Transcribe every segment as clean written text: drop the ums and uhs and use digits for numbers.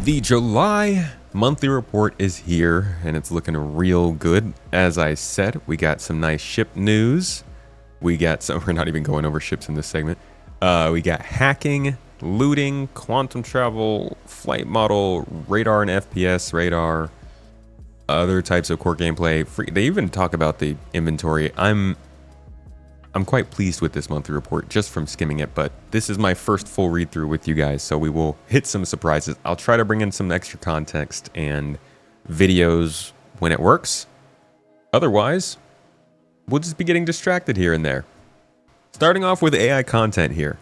The July monthly report is here and it's looking real good. As I said, we got some nice ship news. We're not even going over ships in this segment. We got hacking, looting, quantum travel, flight model, radar and FPS radar, other types of core gameplay. They even talk about the inventory. I'm quite pleased with this monthly report just from skimming it, but this is my first full read through with you guys, so we will hit some surprises. I'll try to bring in some extra context and videos when it works. Otherwise, we'll just be getting distracted here and there. Starting off with AI content here.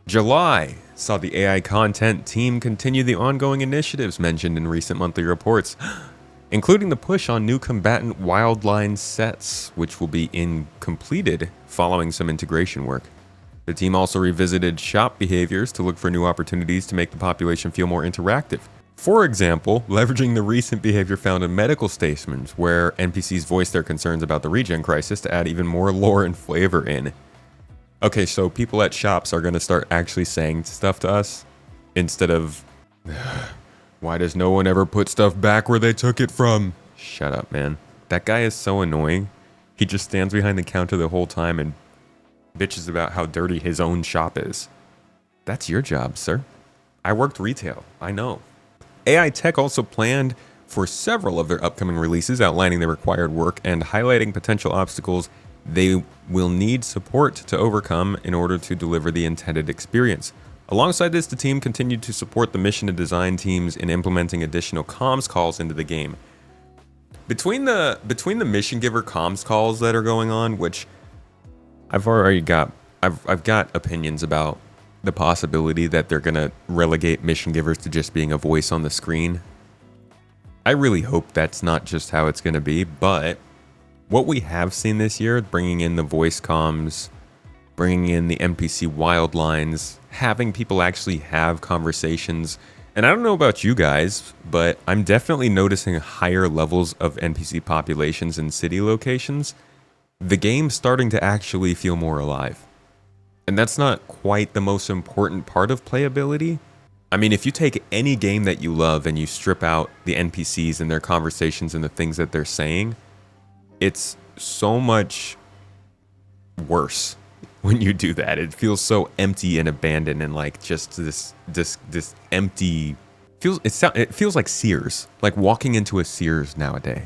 July saw the AI content team continue the ongoing initiatives mentioned in recent monthly reports, including the push on new combatant wildline sets, which will be completed following some integration work. The team also revisited shop behaviors to look for new opportunities to make the population feel more interactive. For example, leveraging the recent behavior found in medical stations, where NPCs voice their concerns about the regen crisis to add even more lore and flavor in. Okay, so people at shops are going to start actually saying stuff to us instead of, why does no one ever put stuff back where they took it from? Shut up, man. That guy is so annoying. He just stands behind the counter the whole time and bitches about how dirty his own shop is. That's your job, sir. I worked retail. I know. AI Tech also planned for several of their upcoming releases, outlining the required work and highlighting potential obstacles they will need support to overcome in order to deliver the intended experience. Alongside this, the team continued to support the mission and design teams in implementing additional comms calls into the game. Between the mission giver comms calls that are going on, which I've got opinions about the possibility that they're gonna relegate mission givers to just being a voice on the screen. I really hope that's not just how it's gonna be, but what we have seen this year, bringing in the voice comms, bringing in the NPC wildlines, having people actually have conversations. And I don't know about you guys, but I'm definitely noticing higher levels of NPC populations in city locations. The game's starting to actually feel more alive. And that's not quite the most important part of playability. I mean, if you take any game that you love and you strip out the NPCs and their conversations and the things that they're saying, it's so much worse when you do that. It feels so empty and abandoned and like just this empty. It feels like Sears, like walking into a Sears nowadays.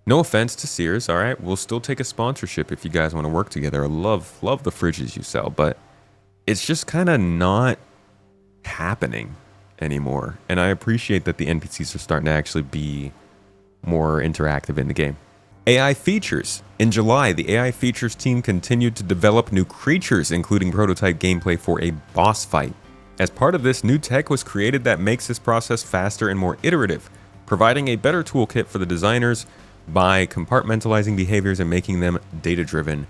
No offense to Sears, all right. We'll still take a sponsorship if you guys want to work together. I love the fridges you sell, but it's just kind of not happening anymore. And I appreciate that the NPCs are starting to actually be more interactive in the game. AI features. In July, the AI features team continued to develop new creatures, including prototype gameplay for a boss fight. As part of this, new tech was created that makes this process faster and more iterative, providing a better toolkit for the designers by compartmentalizing behaviors and making them data-driven.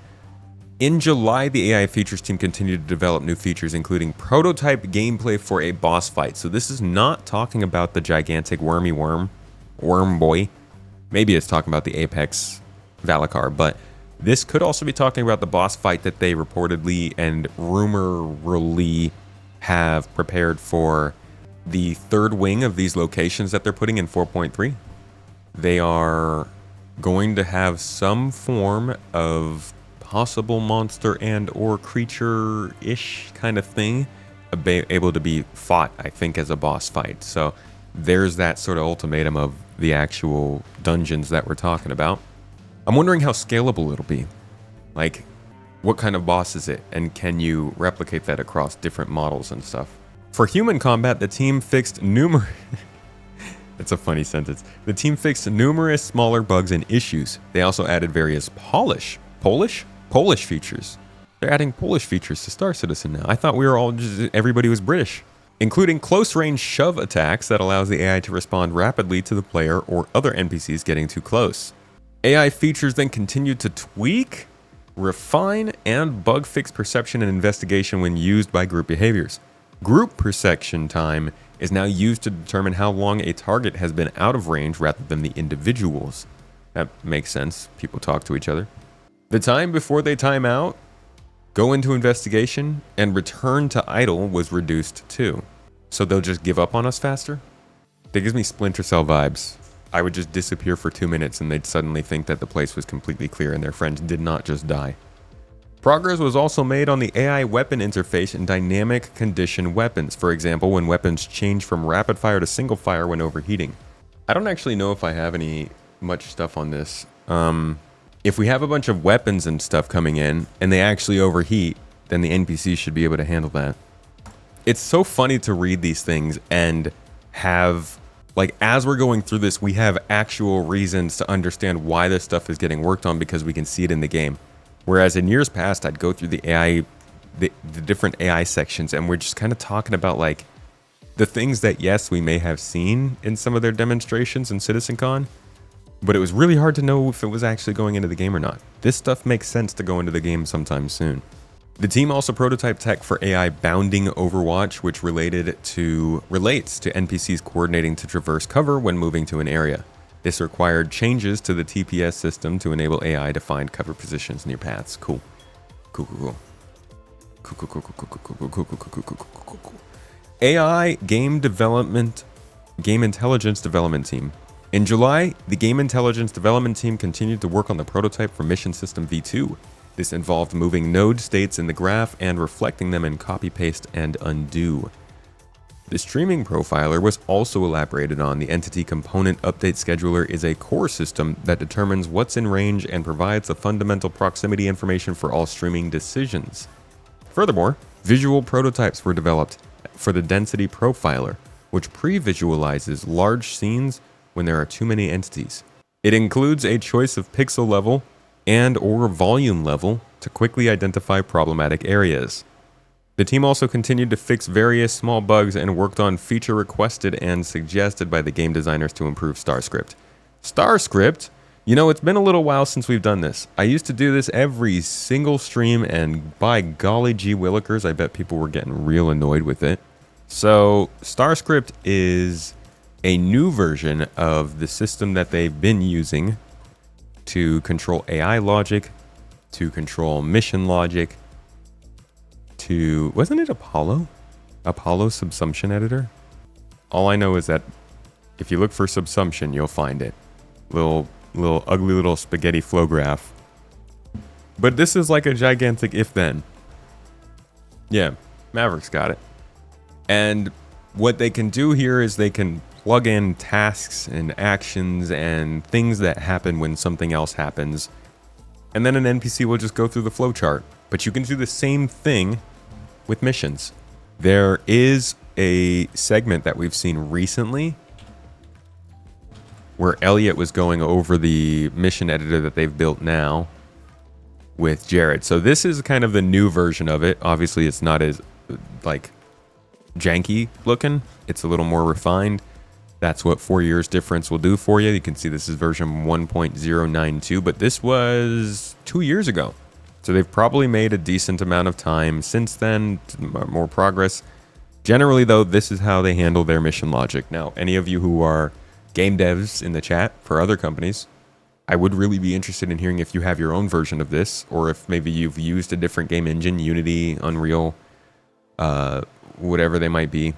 In July, the AI features team continued to develop new features, including prototype gameplay for a boss fight. So this is not talking about the gigantic worm boy. Maybe it's talking about the Apex Valakar, but this could also be talking about the boss fight that they reportedly and rumorly have prepared for the third wing of these locations that they're putting in 4.3. They are going to have some form of possible monster and or creature-ish kind of thing able to be fought, I think, as a boss fight. So there's that sort of ultimatum of the actual dungeons that we're talking about. I'm wondering how scalable it'll be. Like, what kind of boss is it? And can you replicate that across different models and stuff? For human combat, the team fixed numerous... It's a funny sentence. The team fixed numerous smaller bugs and issues. They also added various Polish features. They're adding Polish features to Star Citizen now. I thought we were all everybody was British. Including close-range shove attacks that allows the AI to respond rapidly to the player or other NPCs getting too close. AI features then continued to tweak, refine, and bug fix perception and investigation when used by group behaviors. Group perception time is now used to determine how long a target has been out of range rather than the individuals. That makes sense. People talk to each other. The time before they time out, go into investigation, and return to idle was reduced too. So they'll just give up on us faster? That gives me Splinter Cell vibes. I would just disappear for 2 minutes and they'd suddenly think that the place was completely clear and their friends did not just die. Progress was also made on the AI weapon interface and dynamic condition weapons. For example, when weapons change from rapid fire to single fire when overheating. I don't actually know if I have any much stuff on this. If we have a bunch of weapons and stuff coming in and they actually overheat, then the NPC should be able to handle that. It's so funny to read these things and have, like, as we're going through this, we have actual reasons to understand why this stuff is getting worked on because we can see it in the game. Whereas in years past, I'd go through the AI, the different AI sections, and we're just kind of talking about, like, the things that, yes, we may have seen in some of their demonstrations in CitizenCon, but it was really hard to know if it was actually going into the game or not. This stuff makes sense to go into the game sometime soon. The team also prototyped tech for AI bounding Overwatch, which relates to NPCs coordinating to traverse cover when moving to an area. This required changes to the TPS system to enable AI to find cover positions near paths. Cool. AI game intelligence development team. In July, the game intelligence development team continued to work on the prototype for mission system V2. This involved moving node states in the graph and reflecting them in copy, paste, and undo. The streaming profiler was also elaborated on. The entity component update scheduler is a core system that determines what's in range and provides the fundamental proximity information for all streaming decisions. Furthermore, visual prototypes were developed for the density profiler, which pre-visualizes large scenes when there are too many entities. It includes a choice of pixel level and or volume level to quickly identify problematic areas. The team also continued to fix various small bugs and worked on feature requested and suggested by the game designers to improve StarScript. StarScript? You know, it's been a little while since we've done this. I used to do this every single stream, and by golly gee willikers, I bet people were getting real annoyed with it. So, StarScript is a new version of the system that they've been using to control AI logic, to control mission logic, to... wasn't it Apollo? Apollo Subsumption Editor? All I know is that if you look for subsumption, you'll find it. Little ugly little spaghetti flow graph. But this is like a gigantic if-then. Yeah, Maverick's got it. And what they can do here is they can plug in tasks and actions and things that happen when something else happens. And then an NPC will just go through the flowchart. But you can do the same thing with missions. There is a segment that we've seen recently where Elliot was going over the mission editor that they've built now with Jared. So this is kind of the new version of it. Obviously, it's not as, like, janky looking. It's a little more refined. That's what 4 years difference will do for you. You can see this is version 1.092, but this was 2 years ago. So they've probably made a decent amount of time since then, more progress. Generally, though, this is how they handle their mission logic. Now, any of you who are game devs in the chat for other companies, I would really be interested in hearing if you have your own version of this, or if maybe you've used a different game engine, Unity, Unreal, whatever they might be.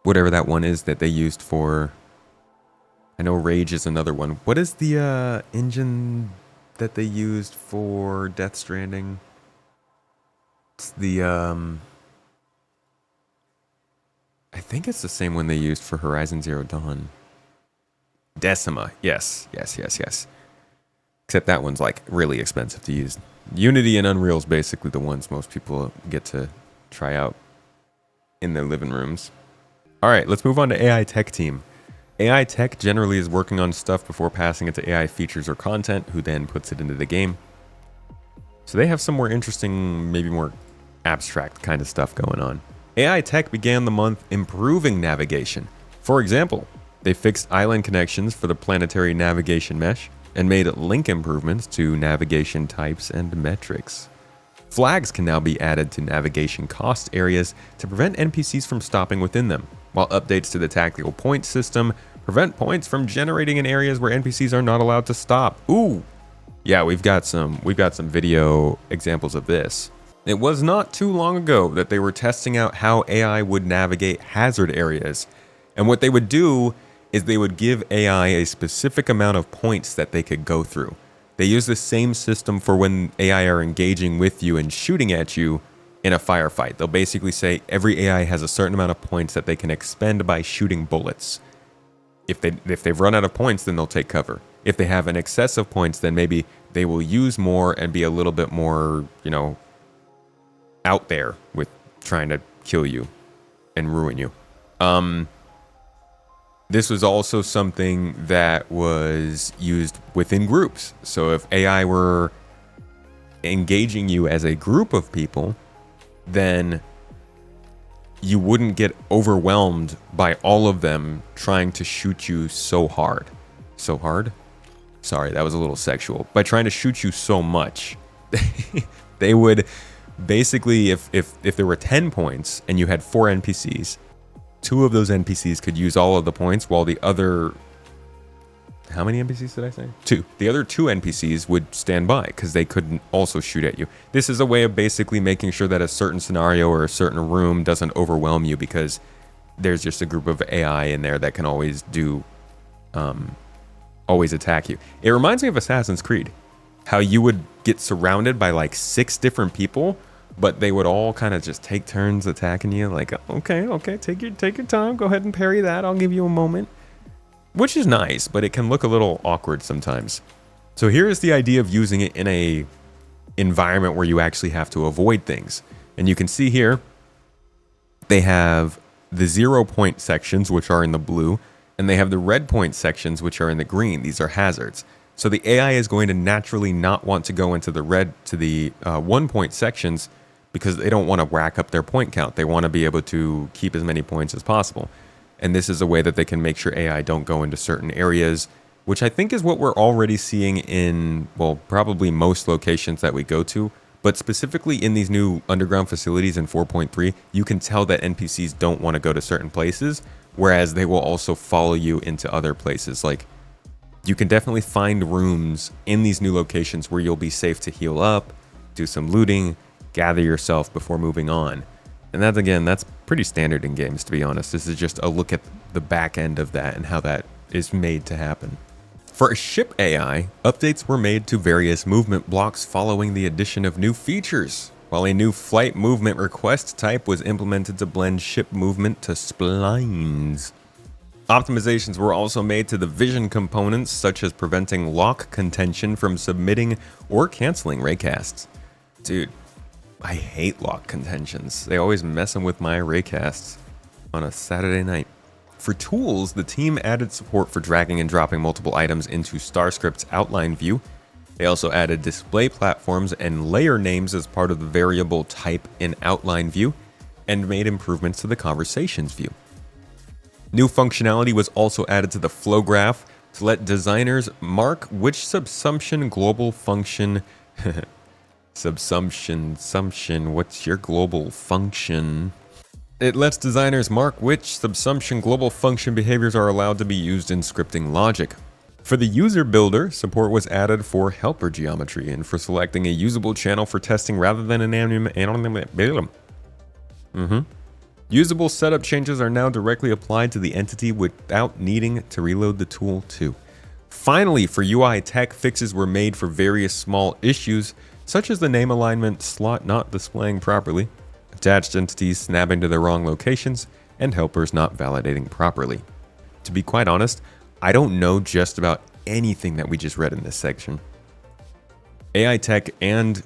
Whatever that one is that they used for... I know Rage is another one. What is the engine that they used for Death Stranding? It's the... I think it's the same one they used for Horizon Zero Dawn. Decima. Yes. Except that one's, like, really expensive to use. Unity and Unreal is basically the ones most people get to try out in their living rooms. All right, let's move on to AI Tech team. AI Tech generally is working on stuff before passing it to AI features or content, who then puts it into the game. So they have some more interesting, maybe more abstract kind of stuff going on. AI Tech began the month improving navigation. For example, they fixed island connections for the planetary navigation mesh and made link improvements to navigation types and metrics. Flags can now be added to navigation cost areas to prevent NPCs from stopping within them, while updates to the tactical point system prevent points from generating in areas where NPCs are not allowed to stop. Ooh, yeah, we've got some video examples of this. It was not too long ago that they were testing out how AI would navigate hazard areas. And what they would do is they would give AI a specific amount of points that they could go through. They use the same system for when AI are engaging with you and shooting at you in a firefight. They'll basically say every AI has a certain amount of points that they can expend by shooting bullets. If they've run out of points, then they'll take cover. If they have an excess of points, then maybe they will use more and be a little bit more, out there with trying to kill you and ruin you. This was also something that was used within groups. So if AI were engaging you as a group of people, then you wouldn't get overwhelmed by all of them trying to shoot you so hard. So hard? Sorry, that was a little sexual. By trying to shoot you so much, they would basically, if there were 10 points and you had 4 NPCs, 2 of those NPCs could use all of the points, while the other... How many NPCs did I say? 2. The other 2 NPCs would stand by because they couldn't also shoot at you. This is a way of basically making sure that a certain scenario or a certain room doesn't overwhelm you, because there's just a group of AI in there that can always always attack you. It reminds me of Assassin's Creed, how you would get surrounded by like 6 different people, but they would all kind of just take turns attacking you. Like, okay, take your time. Go ahead and parry that. I'll give you a moment. Which is nice, but it can look a little awkward sometimes. So here is the idea of using it in a environment where you actually have to avoid things. And you can see here, they have the 0 point sections, which are in the blue, and they have the red point sections, which are in the green. These are hazards. So the AI is going to naturally not want to go into the 1 point sections, because they don't want to rack up their point count. They want to be able to keep as many points as possible. And this is a way that they can make sure AI don't go into certain areas, which I think is what we're already seeing in, well, probably most locations that we go to. But specifically in these new underground facilities in 4.3, you can tell that NPCs don't want to go to certain places, whereas they will also follow you into other places. Like, you can definitely find rooms in these new locations where you'll be safe to heal up, do some looting, gather yourself before moving on. And that's pretty standard in games, to be honest. This is just a look at the back end of that and how that is made to happen. For ship AI, updates were made to various movement blocks following the addition of new features, while a new flight movement request type was implemented to blend ship movement to splines. Optimizations were also made to the vision components, such as preventing lock contention from submitting or canceling raycasts. Dude, I hate lock contentions. They always mess them with my raycasts on a Saturday night. For tools, the team added support for dragging and dropping multiple items into Starscript's outline view. They also added display platforms and layer names as part of the variable type in outline view, and made improvements to the conversations view. New functionality was also added to the flow graph to let designers mark which subsumption global function Subsumption, what's your global function? It lets designers mark which subsumption global function behaviors are allowed to be used in scripting logic. For the user builder, support was added for helper geometry and for selecting a usable channel for testing rather than an Usable setup changes are now directly applied to the entity without needing to reload the tool too. Finally, for UI tech, fixes were made for various small issues, such as the name alignment slot not displaying properly, attached entities snapping to the wrong locations, and helpers not validating properly. To be quite honest, I don't know just about anything that we just read in this section. AI tech and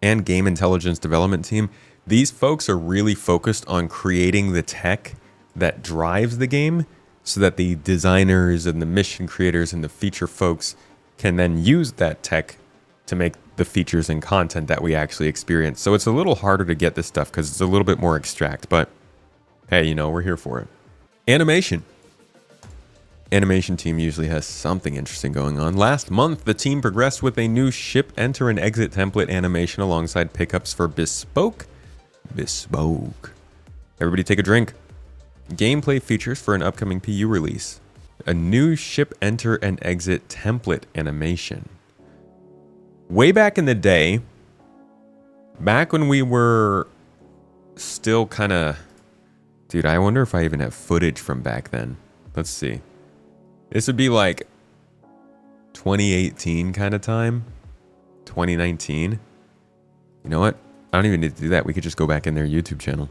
game intelligence development team, these folks are really focused on creating the tech that drives the game, so that the designers and the mission creators and the feature folks can then use that tech to make the features and content that we actually experience. So it's a little harder to get this stuff because it's a little bit more abstract, but hey, we're here for it. Animation team usually has something interesting going on. Last month, the team progressed with a new ship enter and exit template animation alongside pickups for Bespoke. Everybody take a drink. Gameplay features for an upcoming PU release. A new ship enter and exit template animation. Way back in the day, back when we were still kind of Dude, I wonder if I even have footage from back then. Let's see. This would be like 2018 kind of time. 2019. You know what? I don't even need to do that. We could just go back in their YouTube channel.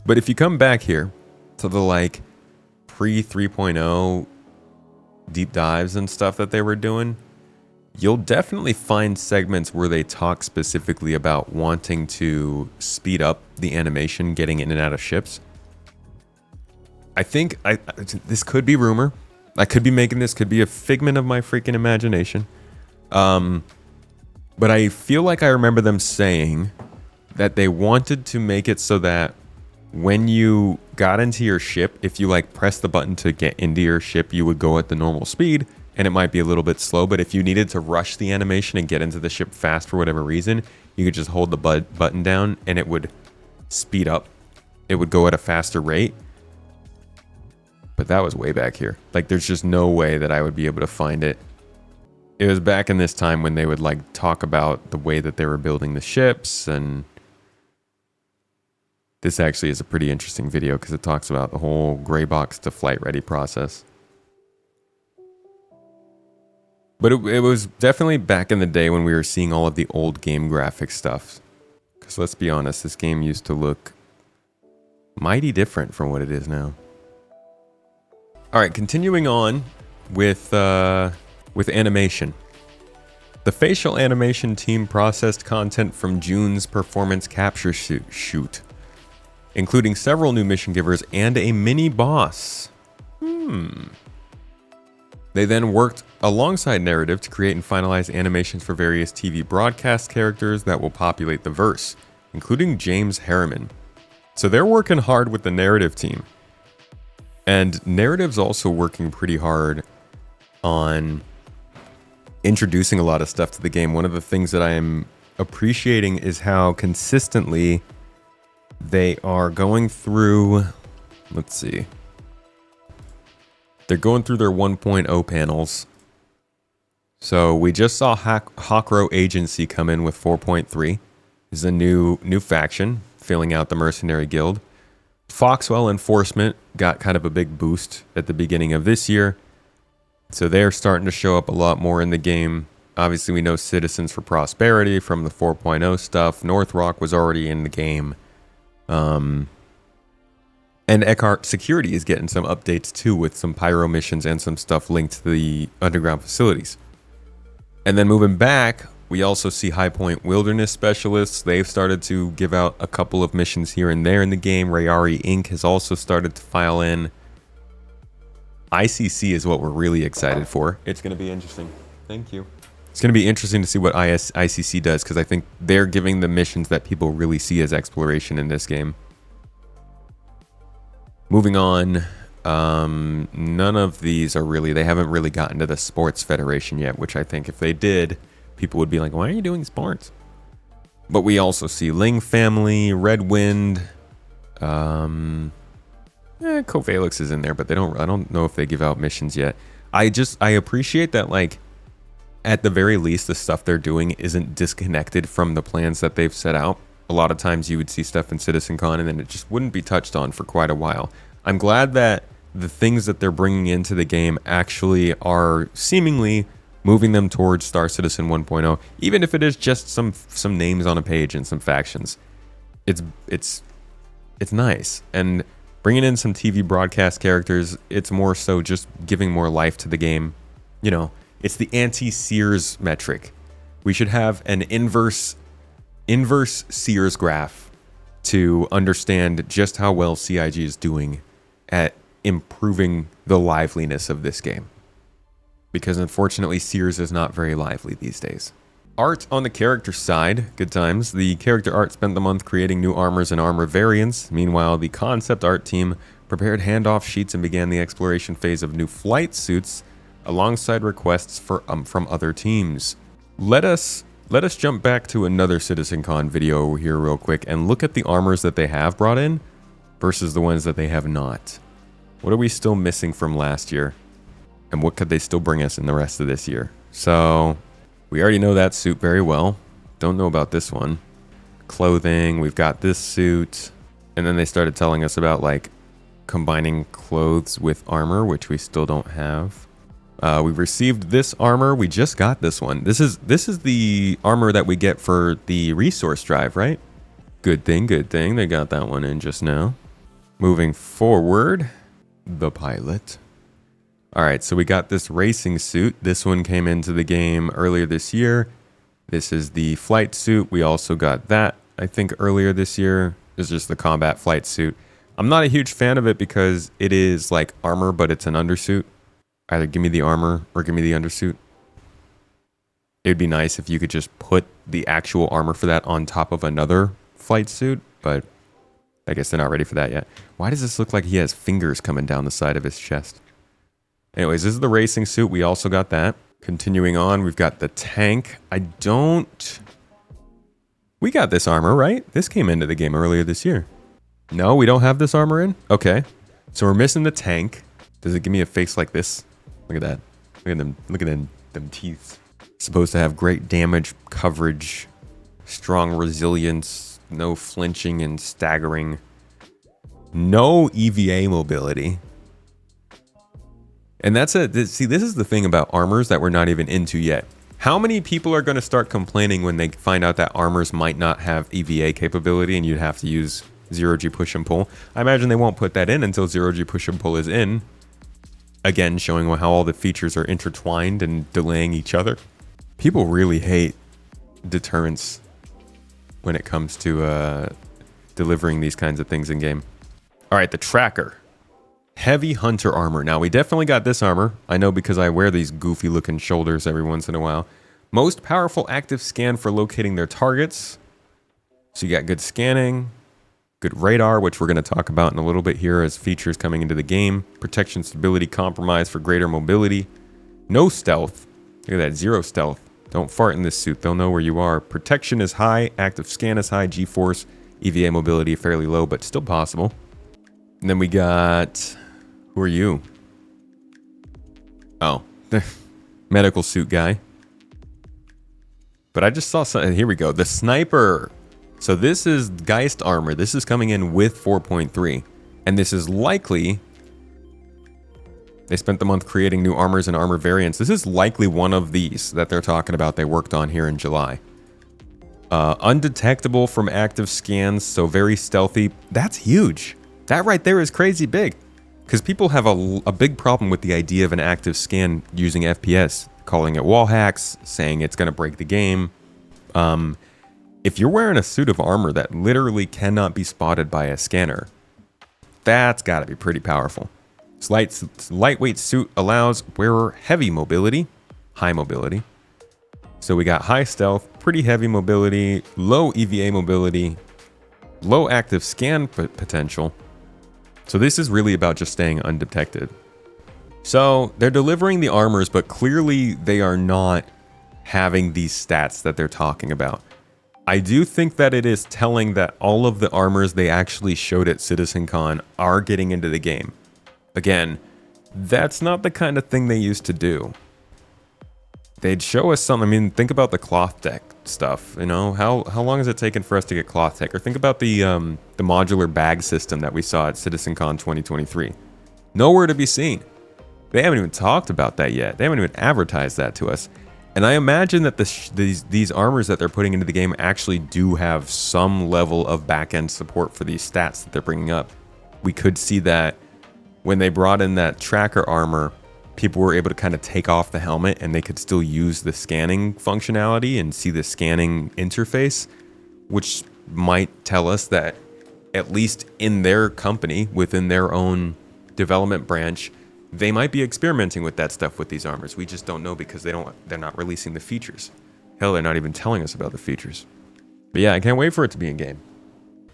But if you come back here to the like pre 3.0 deep dives and stuff that they were doing, you'll definitely find segments where they talk specifically about wanting to speed up the animation getting in and out of ships. I think this could be rumor. I could be making this, could be a figment of my freaking imagination. But I feel like I remember them saying that they wanted to make it so that when you got into your ship, if you like press the button to get into your ship, you would go at the normal speed and it might be a little bit slow. But if you needed to rush the animation and get into the ship fast for whatever reason, you could just hold the button down and it would speed up. It would go at a faster rate. But that was way back here. Like, there's just no way that I would be able to find it. It was back in this time when they would like talk about the way that they were building the ships, and this actually is a pretty interesting video because it talks about the whole gray box to flight ready process. But it was definitely back in the day when we were seeing all of the old game graphic stuff. Because let's be honest, this game used to look mighty different from what it is now. All right, continuing on with animation. The facial animation team processed content from June's performance capture shoot, including several new mission givers and a mini boss. They then worked alongside narrative to create and finalize animations for various TV broadcast characters that will populate the verse, including James Harriman. So they're working hard with the narrative team. And narrative's also working pretty hard on introducing a lot of stuff to the game. One of the things that I am appreciating is how consistently they are going through, let's see. They're going through their 1.0 panels. So we just saw Hawkrow Agency come in with 4.3. This is a new faction filling out the Mercenary Guild. Foxwell Enforcement got kind of a big boost at the beginning of this year. So they're starting to show up a lot more in the game. Obviously, we know Citizens for Prosperity from the 4.0 stuff. North Rock was already in the game. And Eckhart Security is getting some updates too with some pyro missions and some stuff linked to the underground facilities. And then moving back, we also see High Point Wilderness Specialists. They've started to give out a couple of missions here and there in the game. Rayari Inc. has also started to file in. ICC is what we're really excited for. It's going to be interesting. Thank you. It's going to be interesting to see what ICC does, because I think they're giving the missions that people really see as exploration in this game. Moving on, none of these are really, they haven't really gotten to the Sports Federation yet, which I think if they did, people would be like, why are you doing sports? But we also see Ling Family, Red Wind, Covalix is in there, but I don't know if they give out missions yet. I appreciate that, like, at the very least, the stuff they're doing isn't disconnected from the plans that they've set out. A lot of times you would see stuff in CitizenCon and then it just wouldn't be touched on for quite a while. I'm glad that the things that they're bringing into the game actually are seemingly moving them towards Star Citizen 1.0, even if it is just some names on a page and some factions. It's nice. And bringing in some TV broadcast characters, it's more so just giving more life to the game. You know, it's the anti-Sears metric. We should have an inverse Sears graph to understand just how well CIG is doing at improving the liveliness of this game. Because unfortunately, Sears is not very lively these days. Art on the character side, good times. The character art spent the month creating new armors and armor variants. Meanwhile, the concept art team prepared handoff sheets and began the exploration phase of new flight suits alongside requests from other teams. Let us jump back to another CitizenCon video here real quick and look at the armors that they have brought in versus the ones that they have not. What are we still missing from last year? And what could they still bring us in the rest of this year? So we already know that suit very well. Don't know about this one. Clothing, we've got this suit. And then they started telling us about like combining clothes with armor, which we still don't have. We've received this armor. We just got this one. This is the armor that we get for the resource drive, right? Good thing, good thing. They got that one in just now. Moving forward, the pilot. All right, so we got this racing suit. This one came into the game earlier this year. This is the flight suit. We also got that, I think, earlier this year. It's just the combat flight suit. I'm not a huge fan of it because it is like armor, but it's an undersuit. Either give me the armor or give me the undersuit. It'd be nice if you could just put the actual armor for that on top of another flight suit, but I guess they're not ready for that yet. Why does this look like he has fingers coming down the side of his chest? Anyways, this is the racing suit. We also got that. Continuing on, we've got the tank. We got this armor, right? This came into the game earlier this year. No, we don't have this armor in? Okay. So we're missing the tank. Does it give me a face like this? Look at that. Look at them. Look at them teeth. Supposed to have great damage coverage, strong resilience, no flinching and staggering, no EVA mobility. And that's it. See, this is the thing about armors that we're not even into yet. How many people are going to start complaining when they find out that armors might not have EVA capability and you'd have to use zero-G push and pull? I imagine they won't put that in until zero-G push and pull is in. Again, showing how all the features are intertwined and delaying each other. People really hate deterrence when it comes to delivering these kinds of things in game. All right, the tracker. Heavy hunter armor. Now, we definitely got this armor. I know because I wear these goofy looking shoulders every once in a while. Most powerful active scan for locating their targets. So you got good scanning, good radar, which we're going to talk about in a little bit here as features coming into the game. Protection stability compromise for greater mobility. No stealth. Look at that, 0 stealth. Don't fart in this suit. They'll know where you are. Protection is high. Active scan is high. G-force. EVA mobility fairly low, but still possible. And then we got... Who are you? Oh, medical suit guy. But I just saw something. Here we go. The sniper. So this is Geist armor. This is coming in with 4.3. And this is likely... They spent the month creating new armors and armor variants. This is likely one of these that they're talking about they worked on here in July. Undetectable from active scans, so very stealthy. That's huge. That right there is crazy big. Because people have a big problem with the idea of an active scan using FPS, calling it wall hacks, saying it's going to break the game. If you're wearing a suit of armor that literally cannot be spotted by a scanner, that's got to be pretty powerful. Lightweight suit allows wearer heavy mobility, high mobility. So we got high stealth, pretty heavy mobility, low EVA mobility, low active scan potential. So this is really about just staying undetected. So they're delivering the armors, but clearly they are not having these stats that they're talking about. I do think that it is telling that all of the armors they actually showed at CitizenCon are getting into the game. Again, that's not the kind of thing they used to do. They'd show us something. I mean, think about the cloth deck stuff. You know, how long has it taken for us to get cloth deck? Or think about the modular bag system that we saw at CitizenCon 2023. Nowhere to be seen. They haven't even talked about that yet. They haven't even advertised that to us. And I imagine that these armors that they're putting into the game actually do have some level of back-end support for these stats that they're bringing up. We could see that when they brought in that tracker armor, people were able to kind of take off the helmet and they could still use the scanning functionality and see the scanning interface, which might tell us that at least in their company, within their own development branch, they might be experimenting with that stuff with these armors. We just don't know because they're not releasing the features. Hell, they're not even telling us about the features. But yeah, I can't wait for it to be in game.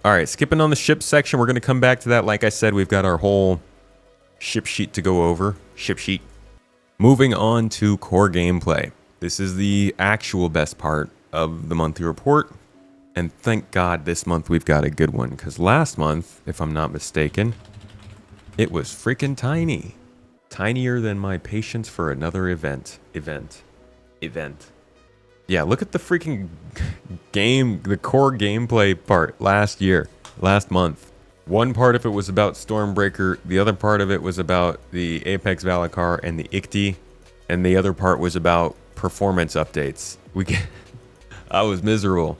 All right, skipping on the ship section, we're going to come back to that. Like I said, we've got our whole ship sheet to go over. Ship sheet. Moving on to core gameplay. This is the actual best part of the monthly report. And thank God this month we've got a good one. Because last month, if I'm not mistaken, it was freaking tiny. Tinier than my patience for another event. Yeah, look at the freaking game, the core gameplay part last month. One part of it was about Stormbreaker, the other part of it was about the Apex Valakar and the ICTY, and the other part was about performance updates. I was miserable.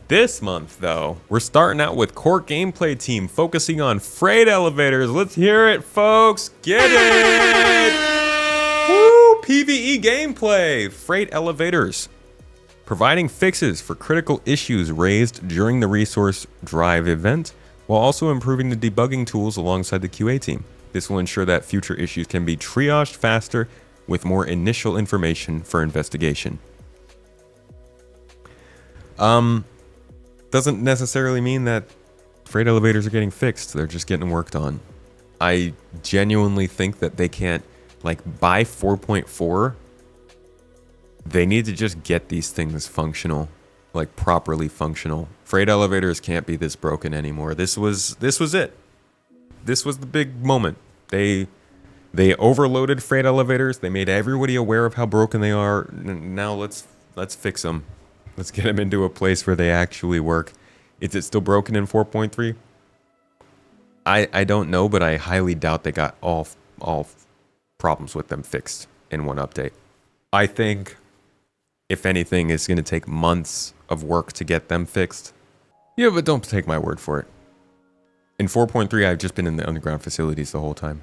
This month, though, we're starting out with core gameplay team focusing on freight elevators. Let's hear it, folks. Get it! Woo! PvE gameplay. Freight elevators. Providing fixes for critical issues raised during the resource drive event, while also improving the debugging tools alongside the QA team. This will ensure that future issues can be triaged faster with more initial information for investigation. Doesn't necessarily mean that freight elevators are getting fixed. They're just getting worked on. I genuinely think that they can't, like, by 4.4, they need to just get these things functional. Like properly functional. Freight elevators can't be this broken anymore. This was it. This was the big moment. They overloaded freight elevators. They made everybody aware of how broken they are. Now let's fix them. Let's get them into a place where they actually work. Is it still broken in 4.3? I don't know, but I highly doubt they got all problems with them fixed in one update. I think, if anything, it's going to take months of work to get them fixed. Yeah, but don't take my word for it. In 4.3, I've just been in the underground facilities the whole time.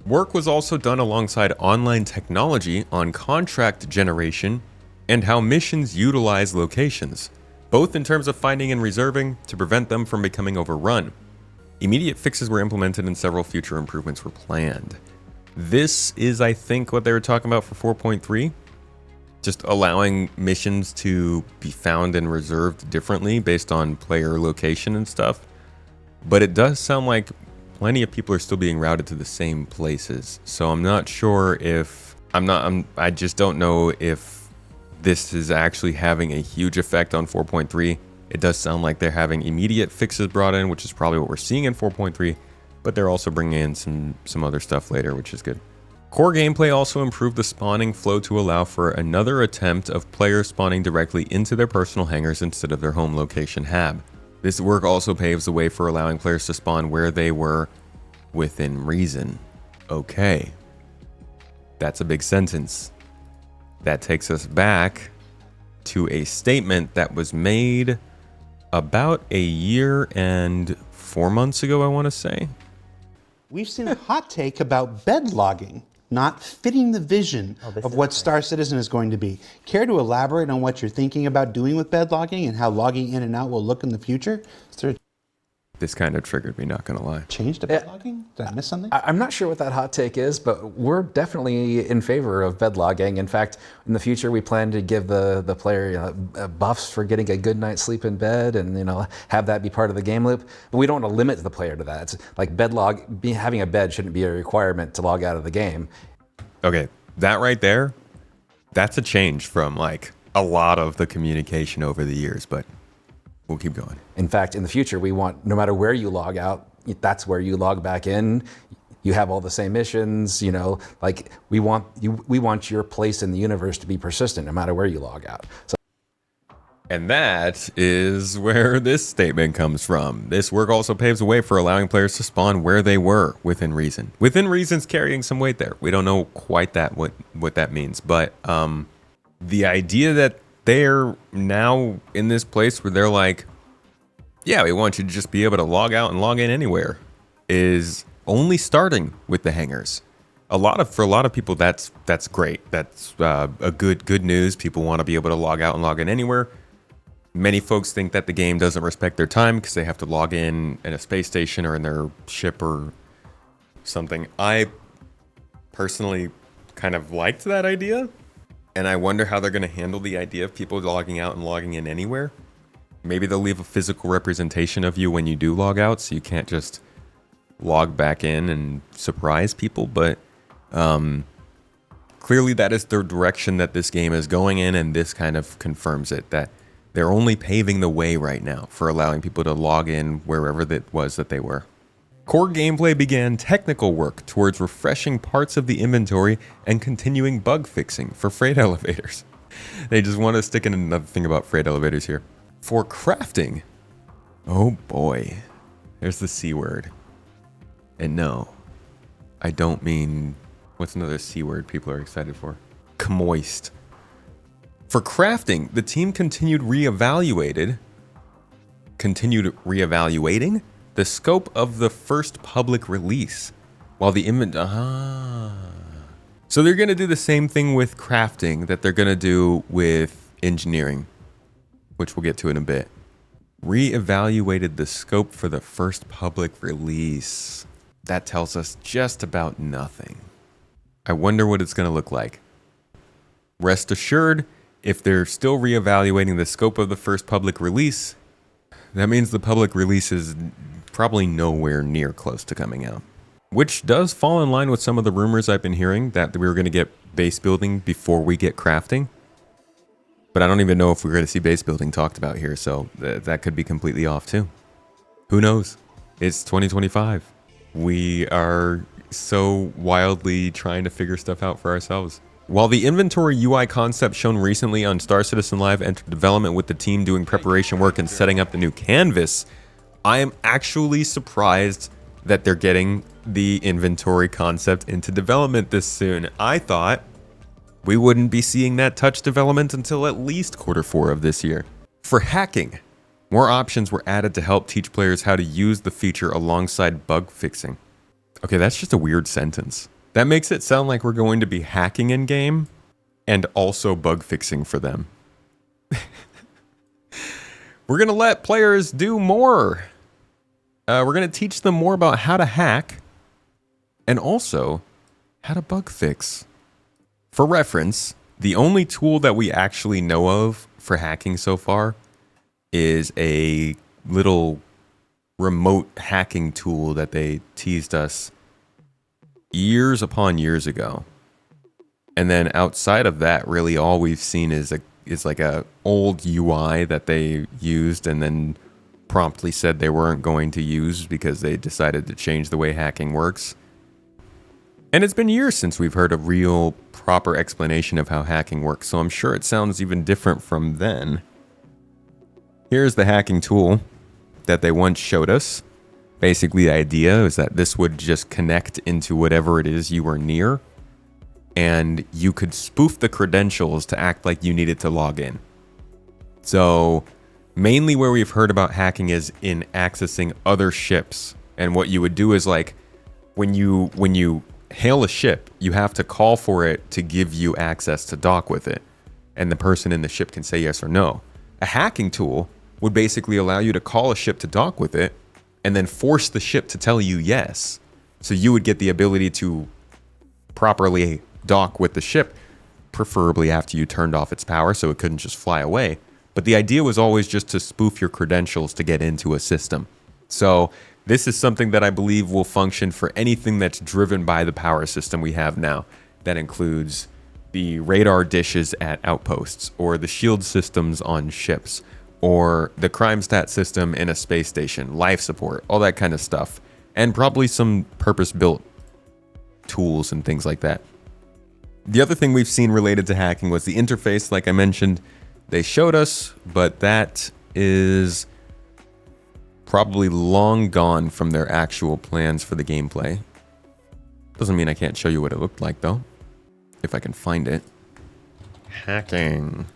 Work was also done alongside online technology on contract generation and how missions utilize locations, both in terms of finding and reserving to prevent them from becoming overrun. Immediate fixes were implemented and several future improvements were planned. This is, I think, what they were talking about for 4.3. Just allowing missions to be found and reserved differently based on player location and stuff. But it does sound like plenty of people are still being routed to the same places. So I'm not sure if I just don't know if this is actually having a huge effect on 4.3. It does sound like they're having immediate fixes brought in, which is probably what we're seeing in 4.3, but they're also bringing in some other stuff later, which is good. Core gameplay also improved the spawning flow to allow for another attempt of players spawning directly into their personal hangars instead of their home location hab. This work also paves the way for allowing players to spawn where they were within reason. Okay. That's a big sentence. That takes us back to a statement that was made about a year and 4 months ago, I want to say. We've seen a hot take about bed logging not fitting the vision of what Star Citizen is going to be. Care to elaborate on what you're thinking about doing with bed logging and how logging in and out will look in the future? Is there This kind of triggered me, not gonna lie. change to bed logging? Did I miss something? I'm not sure what that hot take is, but we're definitely in favor of bed logging. In fact, in the future, we plan to give the player buffs for getting a good night's sleep in bed, and have that be part of the game loop. But we don't want to limit the player to that. It's like having a bed shouldn't be a requirement to log out of the game. Okay, that right there, that's a change from like a lot of the communication over the years, but we'll keep going. In fact, in the future, we want, no matter where you log out, that's where you log back in. You have all the same missions, like we want your place in the universe to be persistent no matter where you log out. And that is where this statement comes from. This work also paves the way for allowing players to spawn where they were within reason. Within reason's carrying some weight there. We don't know quite what that means, but the idea that they're now in this place where they're like, yeah, we want you to just be able to log out and log in anywhere is only starting with the hangars. For a lot of people, that's great. That's a good news. People want to be able to log out and log in anywhere. Many folks think that the game doesn't respect their time because they have to log in a space station or in their ship or something. I personally kind of liked that idea, and I wonder how they're going to handle the idea of people logging out and logging in anywhere. Maybe they'll leave a physical representation of you when you do log out, so you can't just log back in and surprise people, but clearly that is the direction that this game is going in, and this kind of confirms it, that they're only paving the way right now for allowing people to log in wherever that was that they were. Core gameplay began technical work towards refreshing parts of the inventory and continuing bug fixing for freight elevators. They just want to stick in another thing about freight elevators here. For crafting, oh boy, There's the C word. And no, I don't mean, what's another C word people are excited for? Moist. For crafting, the team continued reevaluating the scope of the first public release, while the So they're going to do the same thing with crafting that they're going to do with engineering, which we'll get to in a bit. Reevaluated the scope for the first public release. That tells us just about nothing. I wonder what it's going to look like. Rest assured, if they're still reevaluating the scope of the first public release, that means the public release is probably nowhere near close to coming out. Which does fall in line with some of the rumors I've been hearing that we were going to get base building before we get crafting. But I don't even know if we're going to see base building talked about here, so that could be completely off too. Who knows? It's 2025. We are so wildly trying to figure stuff out for ourselves. While the inventory UI concept shown recently on Star Citizen Live entered development with the team doing preparation work and setting up the new canvas, I am actually surprised that they're getting the inventory concept into development this soon. I thought we wouldn't be seeing that touch development until at least Q4 of this year. For hacking, more options were added to help teach players how to use the feature alongside bug fixing. Okay, that's just a weird sentence. That makes it sound like we're going to be hacking in-game and also bug fixing for them. We're going to let players do more. We're going to teach them more about how to hack and also how to bug fix. For reference, the only tool that we actually know of for hacking so far is a little remote hacking tool that they teased us years upon years ago. And then outside of that, really all we've seen is like a old UI that they used and then promptly said they weren't going to use because they decided to change the way hacking works. And it's been years since we've heard a real proper explanation of how hacking works, so I'm sure it sounds even different from then. Here's the hacking tool that they once showed us. Basically, the idea is that this would just connect into whatever it is you were near, and you could spoof the credentials to act like you needed to log in. So mainly where we've heard about hacking is in accessing other ships. And what you would do is, like, when you hail a ship, you have to call for it to give you access to dock with it. And the person in the ship can say yes or no. A hacking tool would basically allow you to call a ship to dock with it and then force the ship to tell you yes. So you would get the ability to properly dock with the ship, preferably after you turned off its power so it couldn't just fly away. But the idea was always just to spoof your credentials to get into a system. So this is something that I believe will function for anything that's driven by the power system we have now. That includes the radar dishes at outposts, or the shield systems on ships, or the crime stat system in a space station, life support, all that kind of stuff. And probably some purpose-built tools and things like that. The other thing we've seen related to hacking was the interface, like I mentioned. They showed us, but that is probably long gone from their actual plans for the gameplay. Doesn't mean I can't show you what it looked like, though. If I can find it. Hacking.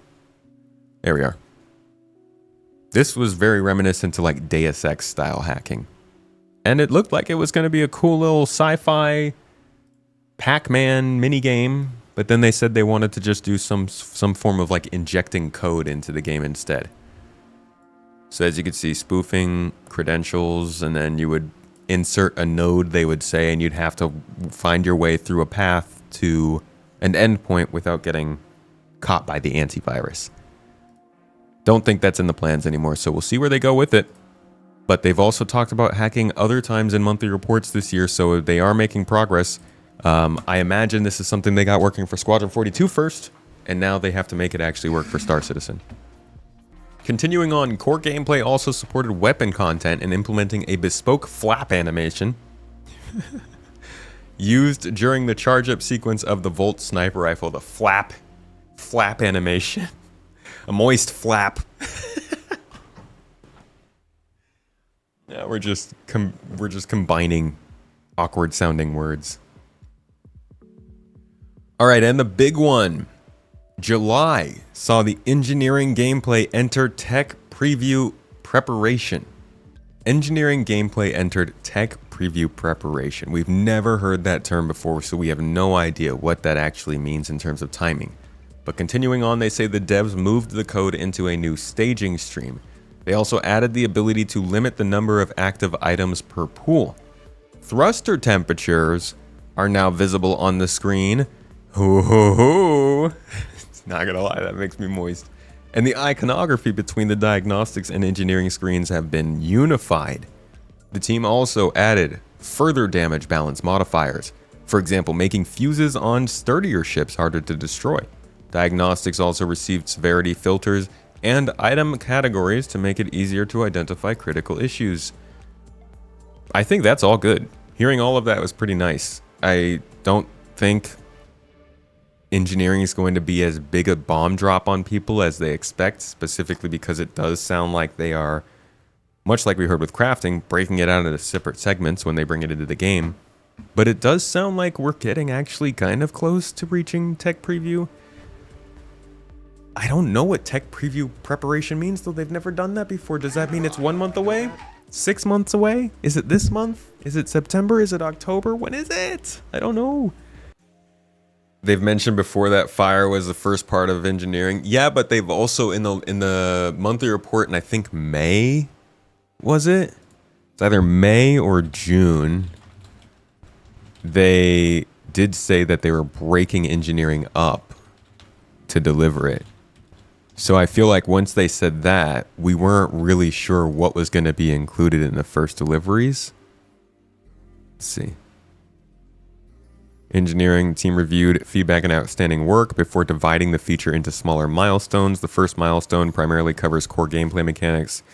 There we are. This was very reminiscent to like Deus Ex style hacking. And it looked like it was going to be a cool little sci-fi Pac-Man minigame. But then they said they wanted to just do some form of like injecting code into the game instead. So as you can see, spoofing credentials, and then you would insert a node, they would say, and you'd have to find your way through a path to an endpoint without getting caught by the antivirus. Don't think that's in the plans anymore, so we'll see where they go with it. But they've also talked about hacking other times in monthly reports this year, so they are making progress. I imagine this is something they got working for Squadron 42 first, and now they have to make it actually work for Star Citizen. Continuing on, core gameplay also supported weapon content and implementing a bespoke flap animation used during the charge-up sequence of the Volt sniper rifle. The flap animation. A moist flap. Yeah, we're just combining awkward sounding words. All right, and the big one. July saw the engineering gameplay enter tech preview preparation. Engineering gameplay entered tech preview preparation. We've never heard that term before, so we have no idea what that actually means in terms of timing. But continuing on, they say the devs moved the code into a new staging stream. They also added the ability to limit the number of active items per pool. Thruster temperatures are now visible on the screen. Hoo hoo hoo. Not gonna lie, that makes me moist. And the iconography between the diagnostics and engineering screens have been unified. The team also added further damage balance modifiers. For example, making fuses on sturdier ships harder to destroy. Diagnostics also received severity filters and item categories to make it easier to identify critical issues. I think that's all good. Hearing all of that was pretty nice. I don't think engineering is going to be as big a bomb drop on people as they expect, specifically because it does sound like they are, much like we heard with crafting, breaking it out into separate segments when they bring it into the game. But it does sound like we're getting actually kind of close to reaching tech preview. I don't know what tech preview preparation means, though. They've never done that before. Does that mean it's 1 month away? 6 months away? Is it this month? Is it September? Is it October? When is it? I don't know. They've mentioned before that fire was the first part of engineering. Yeah, but they've also in the monthly report, and I think May, was it? It's either May or June. They did say that they were breaking engineering up to deliver it. So I feel like once they said that, we weren't really sure what was going to be included in the first deliveries. Let's see. Engineering team reviewed feedback and outstanding work before dividing the feature into smaller milestones. The first milestone primarily covers core gameplay mechanics,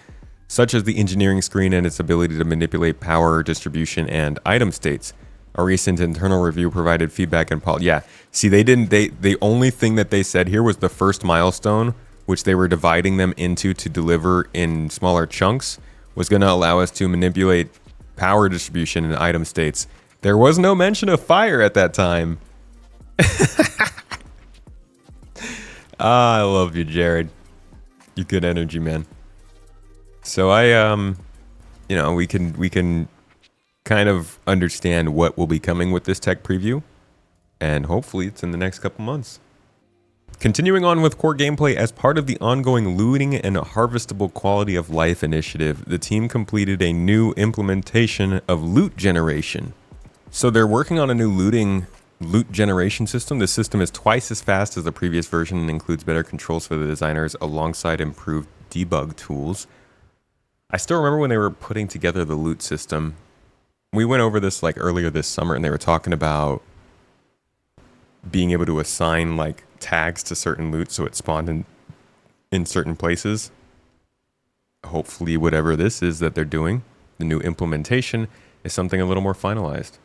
such as the engineering screen and its ability to manipulate power, distribution, and item states. A recent internal review provided feedback and yeah, see, the only thing that they said here was the first milestone, which they were dividing them into to deliver in smaller chunks, was going to allow us to manipulate power distribution and item states. There was no mention of fire at that time. I love you, Jared. You good energy, man. So we can kind of understand what will be coming with this tech preview, and hopefully it's in the next couple months. Continuing on with core gameplay, as part of the ongoing looting and harvestable quality of life initiative, the team completed a new implementation of loot generation. So they're working on a new loot generation system. This system is twice as fast as the previous version and includes better controls for the designers alongside improved debug tools. I still remember when they were putting together the loot system. We went over this like earlier this summer, and they were talking about being able to assign like tags to certain loot so it spawned in certain places. Hopefully whatever this is that they're doing, the new implementation, is something a little more finalized.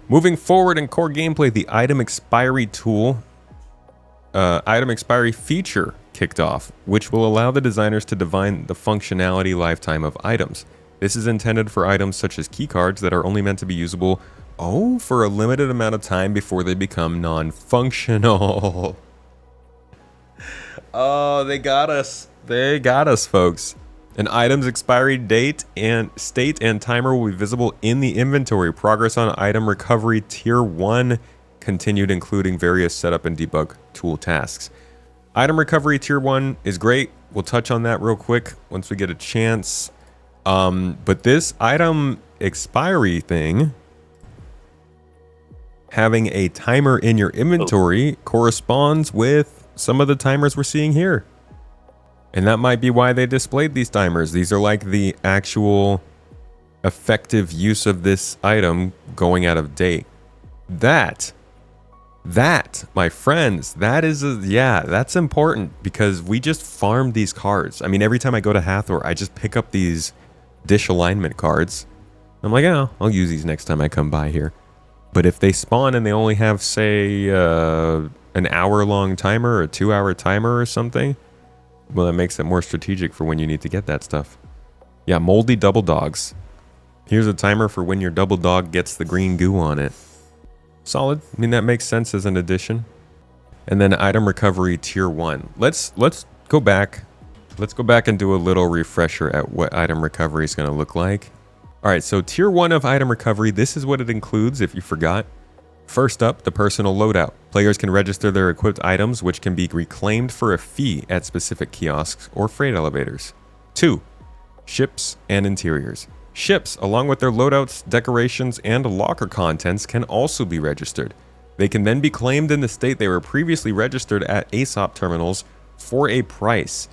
Moving forward in core gameplay, the item expiry feature kicked off, which will allow the designers to define the functionality lifetime of items. This is intended for items such as keycards that are only meant to be usable, for a limited amount of time before they become non-functional. Oh, they got us. They got us, folks. An item's expiry date and state and timer will be visible in the inventory. Progress on item recovery tier 1 continued, including various setup and debug tool tasks. Item recovery tier 1 is great. We'll touch on that real quick once we get a chance. But this item expiry thing, having a timer in your inventory, corresponds with some of the timers we're seeing here. And that might be why they displayed these timers. These are like the actual effective use of this item going out of date. That, my friends, that's important, because we just farmed these cards. I mean, every time I go to Hathor, I just pick up these dish alignment cards. I'm like, oh, I'll use these next time I come by here. But if they spawn and they only have, say, an hour-long timer or a 2-hour timer or something, well, that makes it more strategic for when you need to get that stuff. Yeah, moldy double dogs. Here's a timer for when your double dog gets the green goo on it. Solid. I mean, that makes sense as an addition. And then item recovery tier 1. Let's go back. Let's go back and do a little refresher at what item recovery is going to look like. All right, so tier 1 of item recovery, this is what it includes if you forgot. First up, the personal loadout. Players can register their equipped items, which can be reclaimed for a fee at specific kiosks or freight elevators. 2. Ships and interiors. Ships, along with their loadouts, decorations, and locker contents, can also be registered. They can then be claimed in the state they were previously registered at ASOP terminals for a price.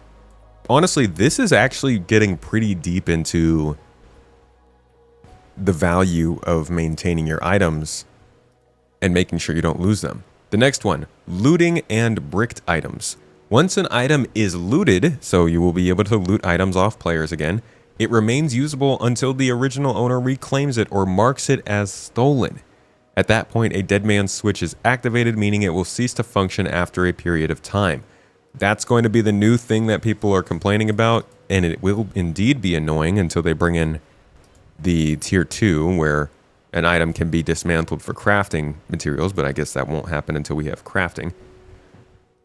Honestly, this is actually getting pretty deep into the value of maintaining your items and making sure you don't lose them. The next one, looting and bricked items. Once an item is looted, so you will be able to loot items off players again, it remains usable until the original owner reclaims it or marks it as stolen. At that point, a dead man's switch is activated, meaning it will cease to function after a period of time. That's going to be the new thing that people are complaining about, and it will indeed be annoying until they bring in the tier 2, where an item can be dismantled for crafting materials, but I guess that won't happen until we have crafting.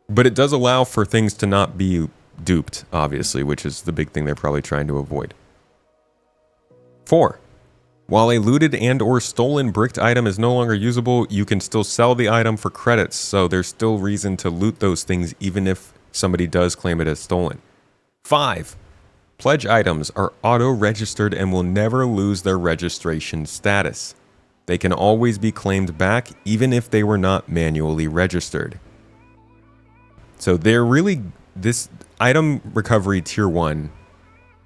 But it does allow for things to not be duped, obviously, which is the big thing they're probably trying to avoid. 4. While a looted and or stolen bricked item is no longer usable, you can still sell the item for credits, so there's still reason to loot those things even if somebody does claim it as stolen. 5. Pledge items are auto-registered and will never lose their registration status. They can always be claimed back even if they were not manually registered. So they're really, this item recovery tier 1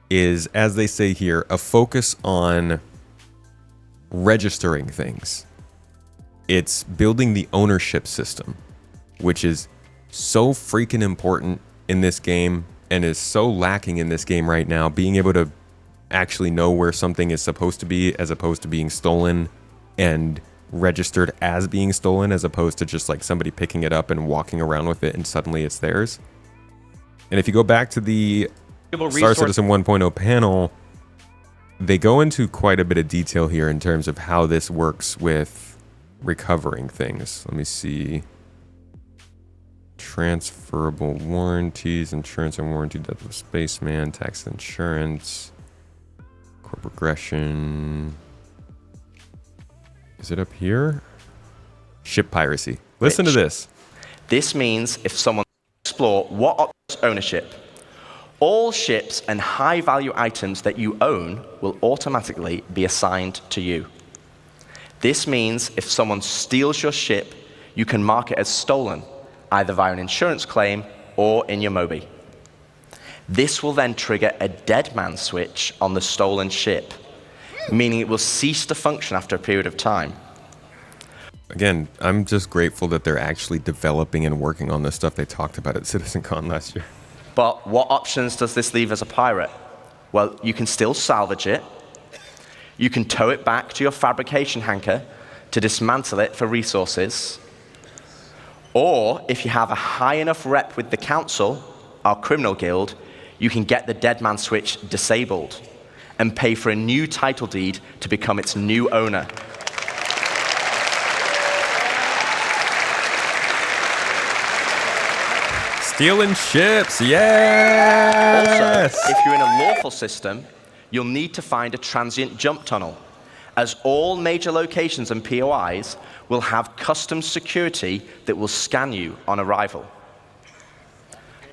is, as they say here, a focus on registering things. It's building the ownership system, which is so freaking important in this game and is so lacking in this game right now. Being able to actually know where something is supposed to be as opposed to being stolen and registered as being stolen, as opposed to just like somebody picking it up and walking around with it and suddenly it's theirs. And if you go back to the Star Citizen 1.0 panel, they go into quite a bit of detail here in terms of how this works with recovering things. Let me see. Transferable warranties, insurance and warranty, death of spaceman, tax insurance, core progression. Is it up here? Ship piracy. Listen to this. This means if someone explore what options ownership, all ships and high-value items that you own will automatically be assigned to you. This means if someone steals your ship, you can mark it as stolen, either via an insurance claim or in your Mobi. This will then trigger a dead man switch on the stolen ship, meaning it will cease to function after a period of time. Again, I'm just grateful that they're actually developing and working on the stuff they talked about at CitizenCon last year. But what options does this leave as a pirate? Well, you can still salvage it. You can tow it back to your fabrication hangar to dismantle it for resources. Or if you have a high enough rep with the council, our criminal guild, you can get the dead man switch disabled and pay for a new title deed to become its new owner. Stealing ships, yes! Also, if you're in a lawful system, you'll need to find a transient jump tunnel, as all major locations and POIs will have custom security that will scan you on arrival.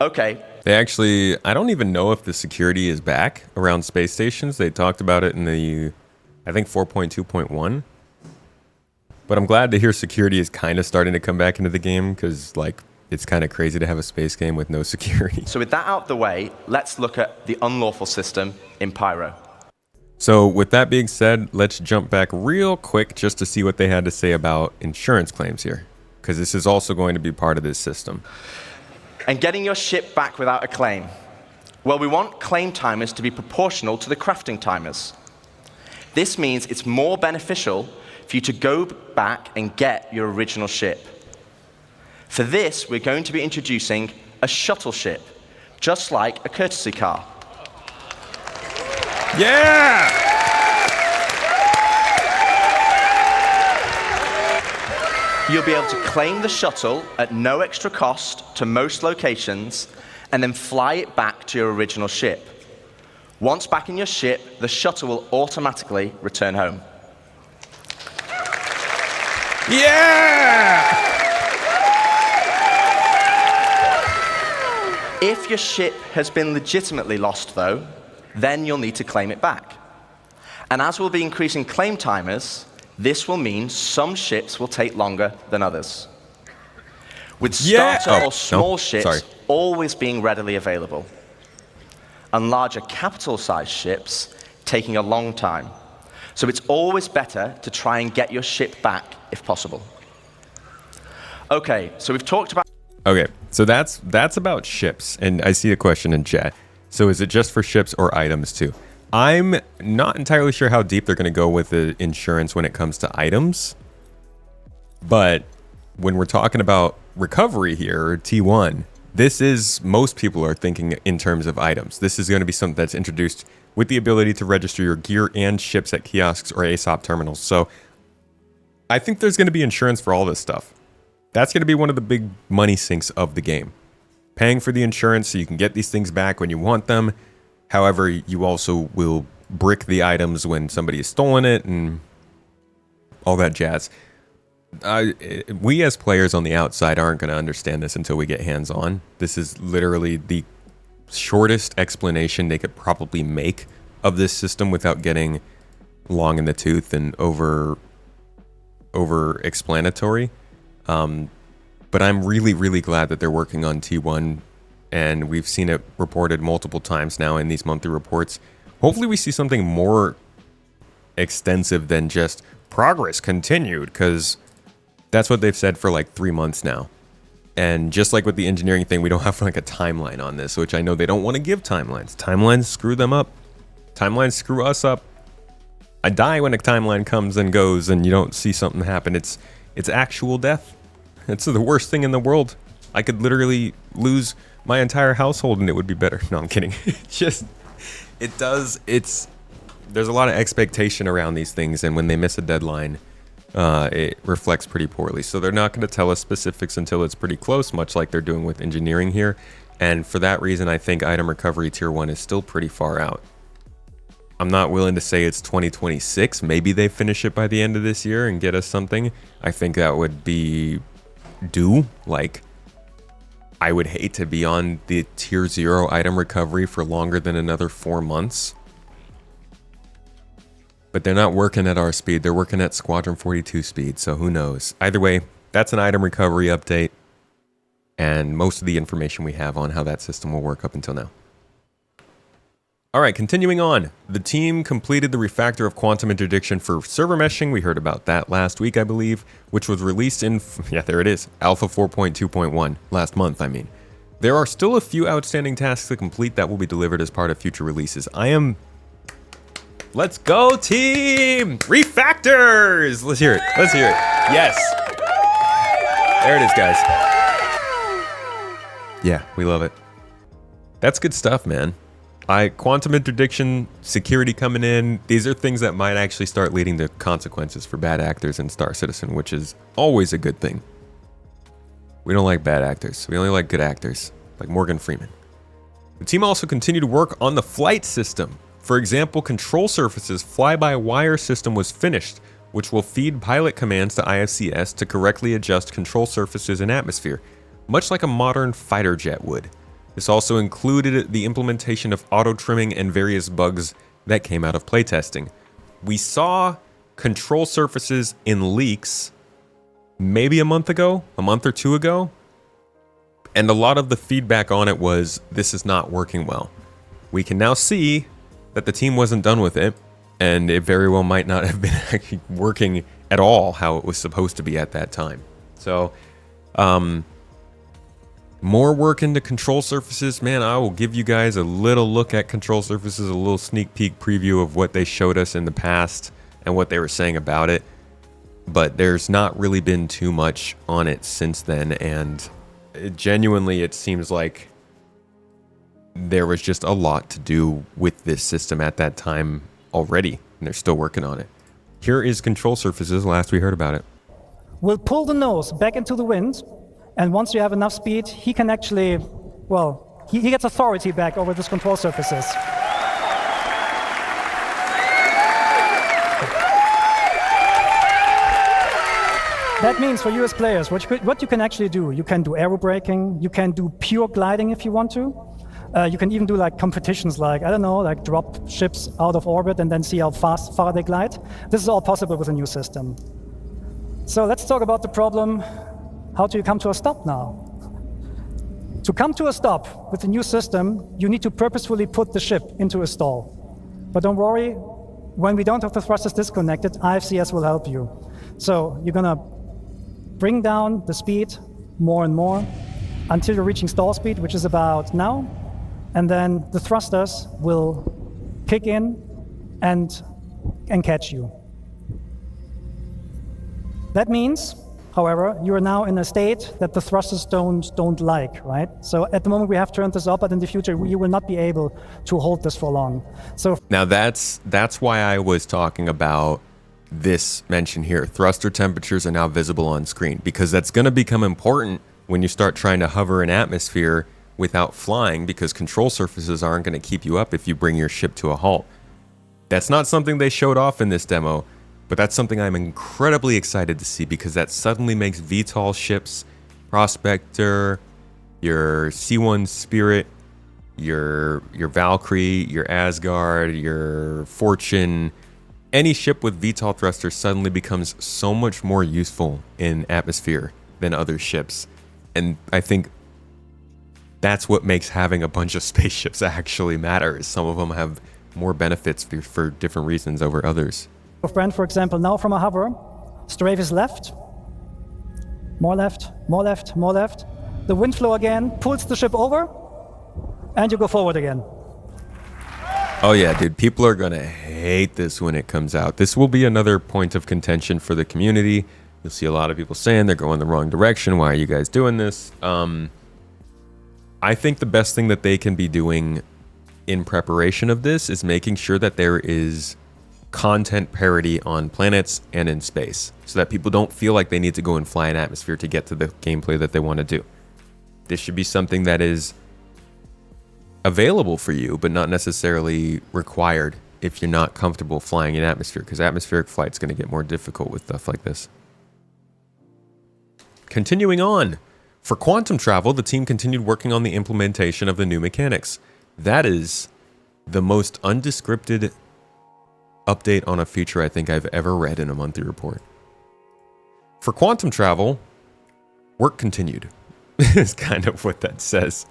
Okay. They actually, I don't even know if the security is back around space stations. They talked about it in the, I think 4.2.1. But I'm glad to hear security is kind of starting to come back into the game, because like, it's kind of crazy to have a space game with no security. So with that out of the way, let's look at the unlawful system in Pyro. So with that being said, let's jump back real quick just to see what they had to say about insurance claims here, because this is also going to be part of this system. And getting your ship back without a claim. Well, we want claim timers to be proportional to the crafting timers. This means it's more beneficial for you to go back and get your original ship. For this, we're going to be introducing a shuttle ship, just like a courtesy car. Yeah! You'll be able to claim the shuttle at no extra cost to most locations and then fly it back to your original ship. Once back in your ship, the shuttle will automatically return home. Yeah! If your ship has been legitimately lost, though, then you'll need to claim it back. And as we'll be increasing claim timers, this will mean some ships will take longer than others. With starter or small ships always being readily available, and larger capital-sized ships taking a long time. So it's always better to try and get your ship back if possible. Okay, so we've talked about... Okay, so that's about ships, and I see a question in chat. So is it just for ships or items too? I'm not entirely sure how deep they're going to go with the insurance when it comes to items, but when we're talking about recovery here, or T1, this is, most people are thinking in terms of items. This is going to be something that's introduced with the ability to register your gear and ships at kiosks or ASOP terminals. So I think there's going to be insurance for all this stuff. That's going to be one of the big money sinks of the game. Paying for the insurance so you can get these things back when you want them. However, you also will brick the items when somebody has stolen it and all that jazz. We as players on the outside aren't going to understand this until we get hands-on. This is literally the shortest explanation they could probably make of this system without getting long in the tooth and over explanatory. But I'm really, really glad that they're working on T1, and we've seen it reported multiple times now in these monthly reports. Hopefully we see something more extensive than just progress continued, because that's what they've said for like 3 months now. And just like with the engineering thing, we don't have like a timeline on this, which I know they don't want to give timelines. Timelines screw them up. Timelines screw us up. I die when a timeline comes and goes and you don't see something happen. It's actual death. It's the worst thing in the world. I could literally lose my entire household and it would be better. No, I'm kidding. There's a lot of expectation around these things, and when they miss a deadline, it reflects pretty poorly. So they're not going to tell us specifics until it's pretty close, much like they're doing with engineering here. And for that reason, I think item recovery tier 1 is still pretty far out. I'm not willing to say it's 2026. Maybe they finish it by the end of this year and get us something. I think that would be like, I would hate to be on the tier 0 item recovery for longer than another 4 months. But they're not working at our speed. They're working at Squadron 42 speed, so who knows. Either way, that's an item recovery update, and most of the information we have on how that system will work up until now. All right, continuing on. The team completed the refactor of quantum interdiction for server meshing. We heard about that last week, I believe, which was released in, yeah, there it is, Alpha 4.2.1, last month, I mean. There are still a few outstanding tasks to complete that will be delivered as part of future releases. Let's go, team! Refactors! Let's hear it. Let's hear it. Yes. There it is, guys. Yeah, we love it. That's good stuff, man. Quantum interdiction, security coming in, these are things that might actually start leading to consequences for bad actors in Star Citizen, which is always a good thing. We don't like bad actors. We only like good actors, like Morgan Freeman. The team also continued to work on the flight system. For example, control surfaces fly-by-wire system was finished, which will feed pilot commands to IFCS to correctly adjust control surfaces in atmosphere, much like a modern fighter jet would. This also included the implementation of auto-trimming and various bugs that came out of playtesting. We saw control surfaces in leaks maybe a month or two ago, and a lot of the feedback on it was, this is not working well. We can now see that the team wasn't done with it, and it very well might not have been actually working at all how it was supposed to be at that time. So, more work into control surfaces. Man, I will give you guys a little look at control surfaces, a little sneak peek preview of what they showed us in the past and what they were saying about it. But there's not really been too much on it since then, and genuinely it seems like there was just a lot to do with this system at that time already, and they're still working on it. Here is control surfaces last we heard about it. will pull the nose back into the wind, and once you have enough speed, he can actually, well, he gets authority back over these control surfaces. That means for you as players, what you can actually do, you can do aero braking, you can do pure gliding if you want to. You can even do like competitions like, I don't know, like drop ships out of orbit and then see how far they glide. This is all possible with a new system. So let's talk about the problem, how do you come to a stop now? To come to a stop with the new system, you need to purposefully put the ship into a stall. But don't worry, when we don't have the thrusters disconnected, IFCS will help you. So you're gonna bring down the speed more and more until you're reaching stall speed, which is about now. And then the thrusters will kick in and catch you. That means, however, you are now in a state that the thrusters don't like, right? So at the moment we have turned this up, but in the future you will not be able to hold this for long. So now that's why I was talking about this mention here. Thruster temperatures are now visible on screen, because that's going to become important when you start trying to hover in atmosphere without flying, because control surfaces aren't going to keep you up if you bring your ship to a halt. That's not something they showed off in this demo, but that's something I'm incredibly excited to see, because that suddenly makes VTOL ships, Prospector, your C1 Spirit, your Valkyrie, your Asgard, your Fortune, any ship with VTOL thrusters suddenly becomes so much more useful in atmosphere than other ships. And I think that's what makes having a bunch of spaceships actually matter, is some of them have more benefits for different reasons over others. Brand, for example, now from a hover, strafe is left, more left, more left, more left. The wind flow again pulls the ship over, and you go forward again. Oh yeah, dude, people are gonna hate this when it comes out. This will be another point of contention for the community. You'll see a lot of people saying they're going the wrong direction. Why are you guys doing this? I think the best thing that they can be doing in preparation of this is making sure that there is content parity on planets and in space, so that people don't feel like they need to go and fly an atmosphere to get to the gameplay that they want to do. This should be something that is available for you, but not necessarily required if you're not comfortable flying in atmosphere, because atmospheric flight's going to get more difficult with stuff like this. Continuing on, for quantum travel, the team continued working on the implementation of the new mechanics. That is the most undescripted update on a feature I think I've ever read in a monthly report. For quantum travel, work continued. Is kind of what that says.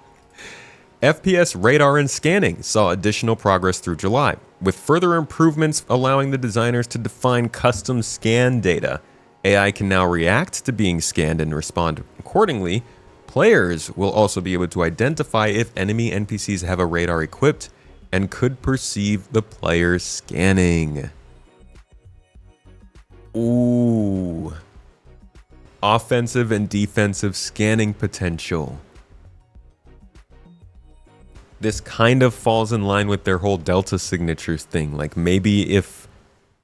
FPS radar and scanning saw additional progress through July, with further improvements allowing the designers to define custom scan data. AI can now react to being scanned and respond accordingly. Players will also be able to identify if enemy NPCs have a radar equipped and could perceive the player's scanning. Ooh. Offensive and defensive scanning potential. This kind of falls in line with their whole Delta signatures thing. Like maybe if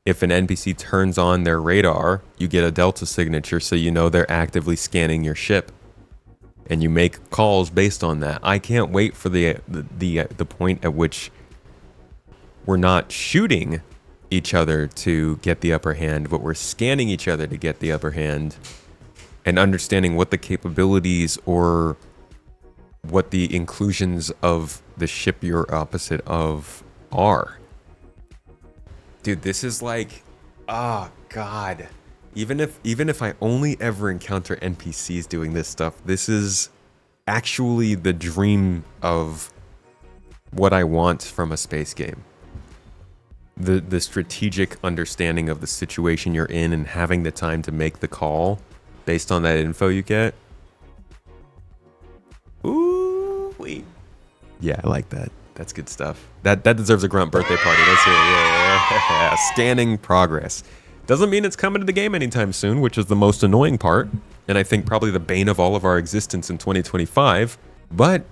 an NPC turns on their radar, you get a Delta signature, so you know they're actively scanning your ship, and you make calls based on that. I can't wait for the point at which we're not shooting each other to get the upper hand, but we're scanning each other to get the upper hand, and understanding what the capabilities or what the inclusions of the ship you're opposite of are. Dude, this is like, oh god. Even if I only ever encounter NPCs doing this stuff, this is actually the dream of what I want from a space game. The strategic understanding of the situation you're in and having the time to make the call based on that info you get. Ooh, wait. Yeah, I like that. That's good stuff. That deserves a grunt birthday party. Let's hear it. Yeah. Scanning progress. Doesn't mean it's coming to the game anytime soon, which is the most annoying part, and I think probably the bane of all of our existence in 2025. But,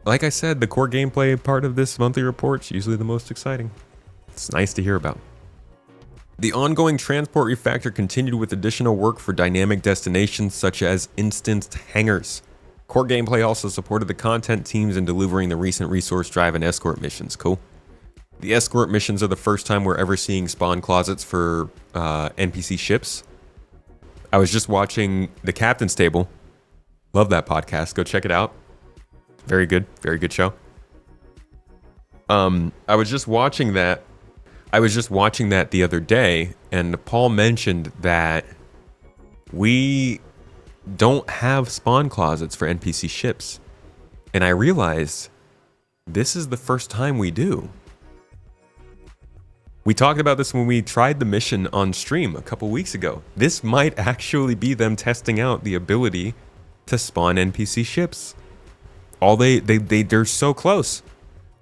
like I said, the core gameplay part of this monthly report is usually the most exciting. It's nice to hear about. The ongoing transport refactor continued with additional work for dynamic destinations such as instanced hangars. Core gameplay also supported the content teams in delivering the recent resource drive and escort missions. Cool. The escort missions are the first time we're ever seeing spawn closets for NPC ships. I was just watching The Captain's Table. Love that podcast. Go check it out. Very good show. I was just watching that the other day, and Paul mentioned that we don't have spawn closets for NPC ships. And I realized this is the first time we do. We talked about this when we tried the mission on stream a couple weeks ago. This might actually be them testing out the ability to spawn NPC ships. They're so close.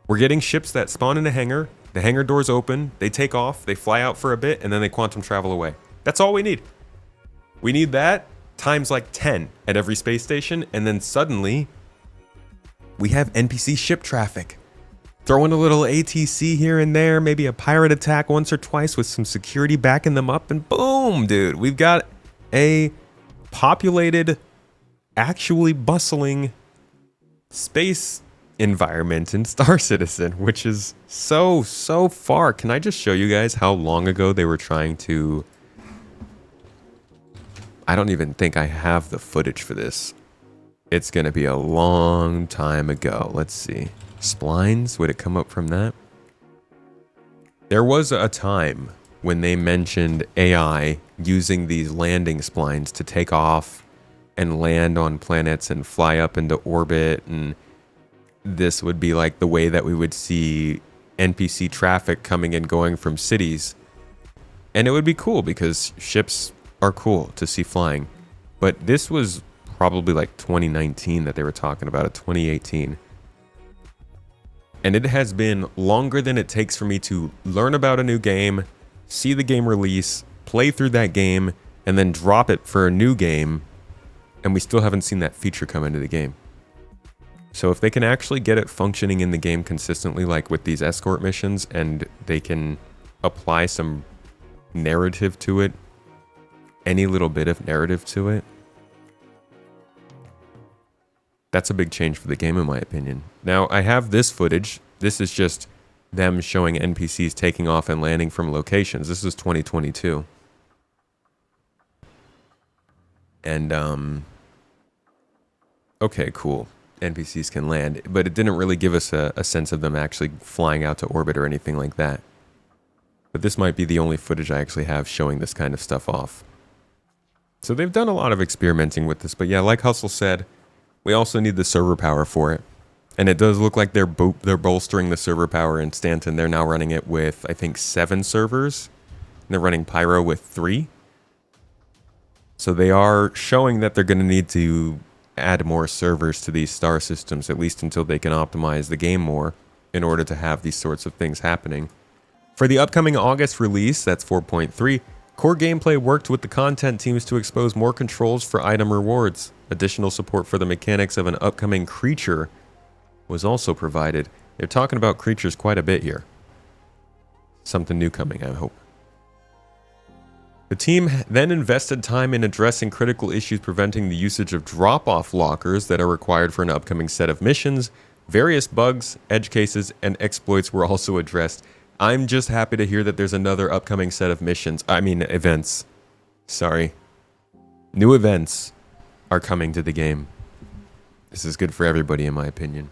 We're getting ships that spawn in a hangar, the hangar doors open, they take off, they fly out for a bit, and then they quantum travel away. That's all we need. We need that times like 10 at every space station, and then suddenly we have NPC ship traffic. Throw in a little ATC here and there, maybe a pirate attack once or twice with some security backing them up, and boom, dude, we've got a populated, actually bustling space environment in Star Citizen, which is so far. Can I just show you guys how long ago they were trying to... I don't even think I have the footage for this. It's gonna be a long time ago. Let's see. Splines, would it come up from that? There was a time when they mentioned AI using these landing splines to take off and land on planets and fly up into orbit, and this would be like the way that we would see NPC traffic coming and going from cities. And it would be cool because ships are cool to see flying. But this was probably like 2019 that they were talking about it, 2018. And it has been longer than it takes for me to learn about a new game, see the game release, play through that game, and then drop it for a new game, and we still haven't seen that feature come into the game. So if they can actually get it functioning in the game consistently, like with these escort missions, and they can apply some narrative to it, any little bit of narrative to it, that's a big change for the game, in my opinion. Now, I have this footage. This is just them showing NPCs taking off and landing from locations. This is 2022. And, okay, cool. NPCs can land, but it didn't really give us a sense of them actually flying out to orbit or anything like that. But this might be the only footage I actually have showing this kind of stuff off. So they've done a lot of experimenting with this, but yeah, like Hustle said, we also need the server power for it. And it does look like they're bolstering the server power in Stanton. They're now running it with, I think, 7 servers. And they're running Pyro with 3. So they are showing that they're going to need to add more servers to these star systems, at least until they can optimize the game more in order to have these sorts of things happening. For the upcoming August release, that's 4.3, Core Gameplay worked with the content teams to expose more controls for item rewards. Additional support for the mechanics of an upcoming creature was also provided. They're talking about creatures quite a bit here. Something new coming, I hope. The team then invested time in addressing critical issues preventing the usage of drop-off lockers that are required for an upcoming set of missions. Various bugs, edge cases, and exploits were also addressed. I'm just happy to hear that there's another upcoming set of events. Sorry. New events are coming to the game. This is good for everybody, in my opinion.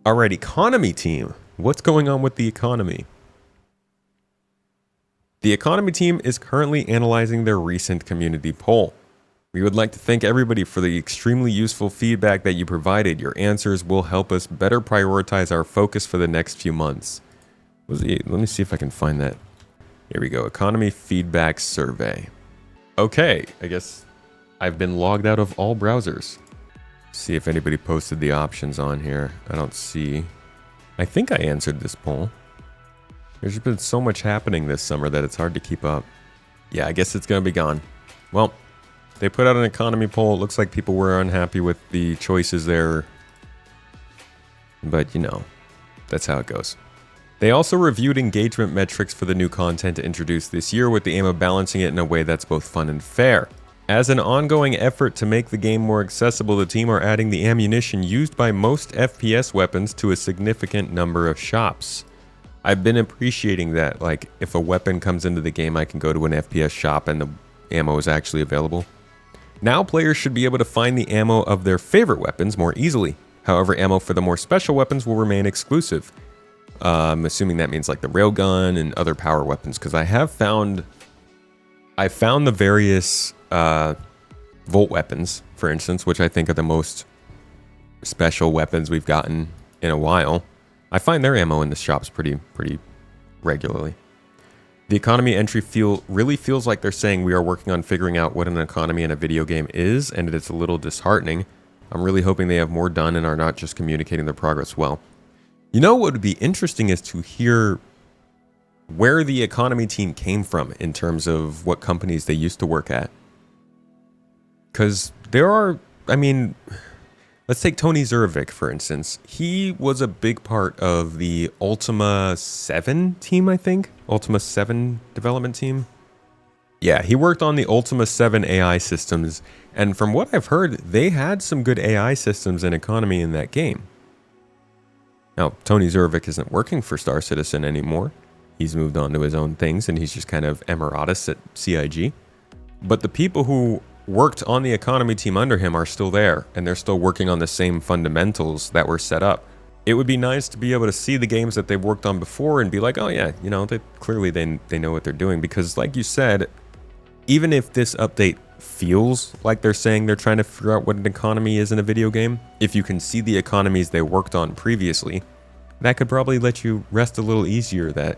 Alright, economy team. What's going on with the economy? The economy team is currently analyzing their recent community poll. We would like to thank everybody for the extremely useful feedback that you provided. Your answers will help us better prioritize our focus for the next few months. Let me see if I can find that. Here we go. Economy feedback survey. Okay, I guess I've been logged out of all browsers. See if anybody posted the options on here. I don't see. I think I answered this poll. There's just been so much happening this summer that it's hard to keep up. Yeah, I guess it's going to be gone. Well, they put out an economy poll. It looks like people were unhappy with the choices there. But, you know, that's how it goes. They also reviewed engagement metrics for the new content introduced this year, with the aim of balancing it in a way that's both fun and fair. As an ongoing effort to make the game more accessible, the team are adding the ammunition used by most FPS weapons to a significant number of shops. I've been appreciating that, like, if a weapon comes into the game, I can go to an FPS shop and the ammo is actually available. Now players should be able to find the ammo of their favorite weapons more easily. However, ammo for the more special weapons will remain exclusive. I'm assuming that means like the railgun and other power weapons, because I found the various Volt weapons, for instance, which I think are the most special weapons we've gotten in a while. I find their ammo in the shops pretty regularly. The economy entry really feels like they're saying we are working on figuring out what an economy in a video game is, and it's a little disheartening. I'm really hoping they have more done and are not just communicating their progress well. You know what would be interesting is to hear where the economy team came from in terms of what companies they used to work at. Because there are, I mean, let's take Tony Zurvik, for instance. He was a big part of the Ultima 7 team, I think. Ultima 7 development team. Yeah, he worked on the Ultima 7 AI systems. And from what I've heard, they had some good AI systems and economy in that game. Now, Tony Zurvik isn't working for Star Citizen anymore. He's moved on to his own things, and he's just kind of emeritus at CIG. But the people who worked on the economy team under him are still there, and they're still working on the same fundamentals that were set up. It would be nice to be able to see the games that they've worked on before and be like, oh yeah, you know, clearly they know what they're doing. Because like you said, even if this update feels like they're saying they're trying to figure out what an economy is in a video game, if you can see the economies they worked on previously, that could probably let you rest a little easier that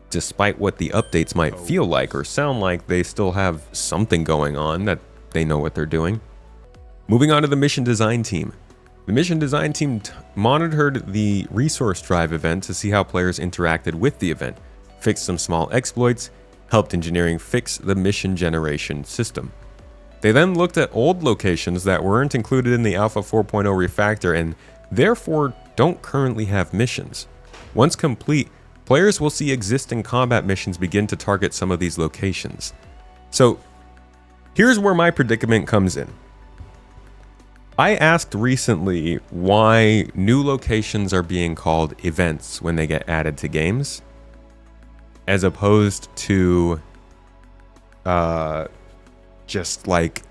despite what the updates might feel like or sound like, they still have something going on, that they know what they're doing. Moving on to the mission design team. The mission design team monitored the resource drive event to see how players interacted with the event, fixed some small exploits, helped engineering fix the mission generation system. They then looked at old locations that weren't included in the Alpha 4.0 refactor and therefore don't currently have missions. Once complete, players will see existing combat missions begin to target some of these locations. So here's where my predicament comes in. I asked recently why new locations are being called events when they get added to games, as opposed to just like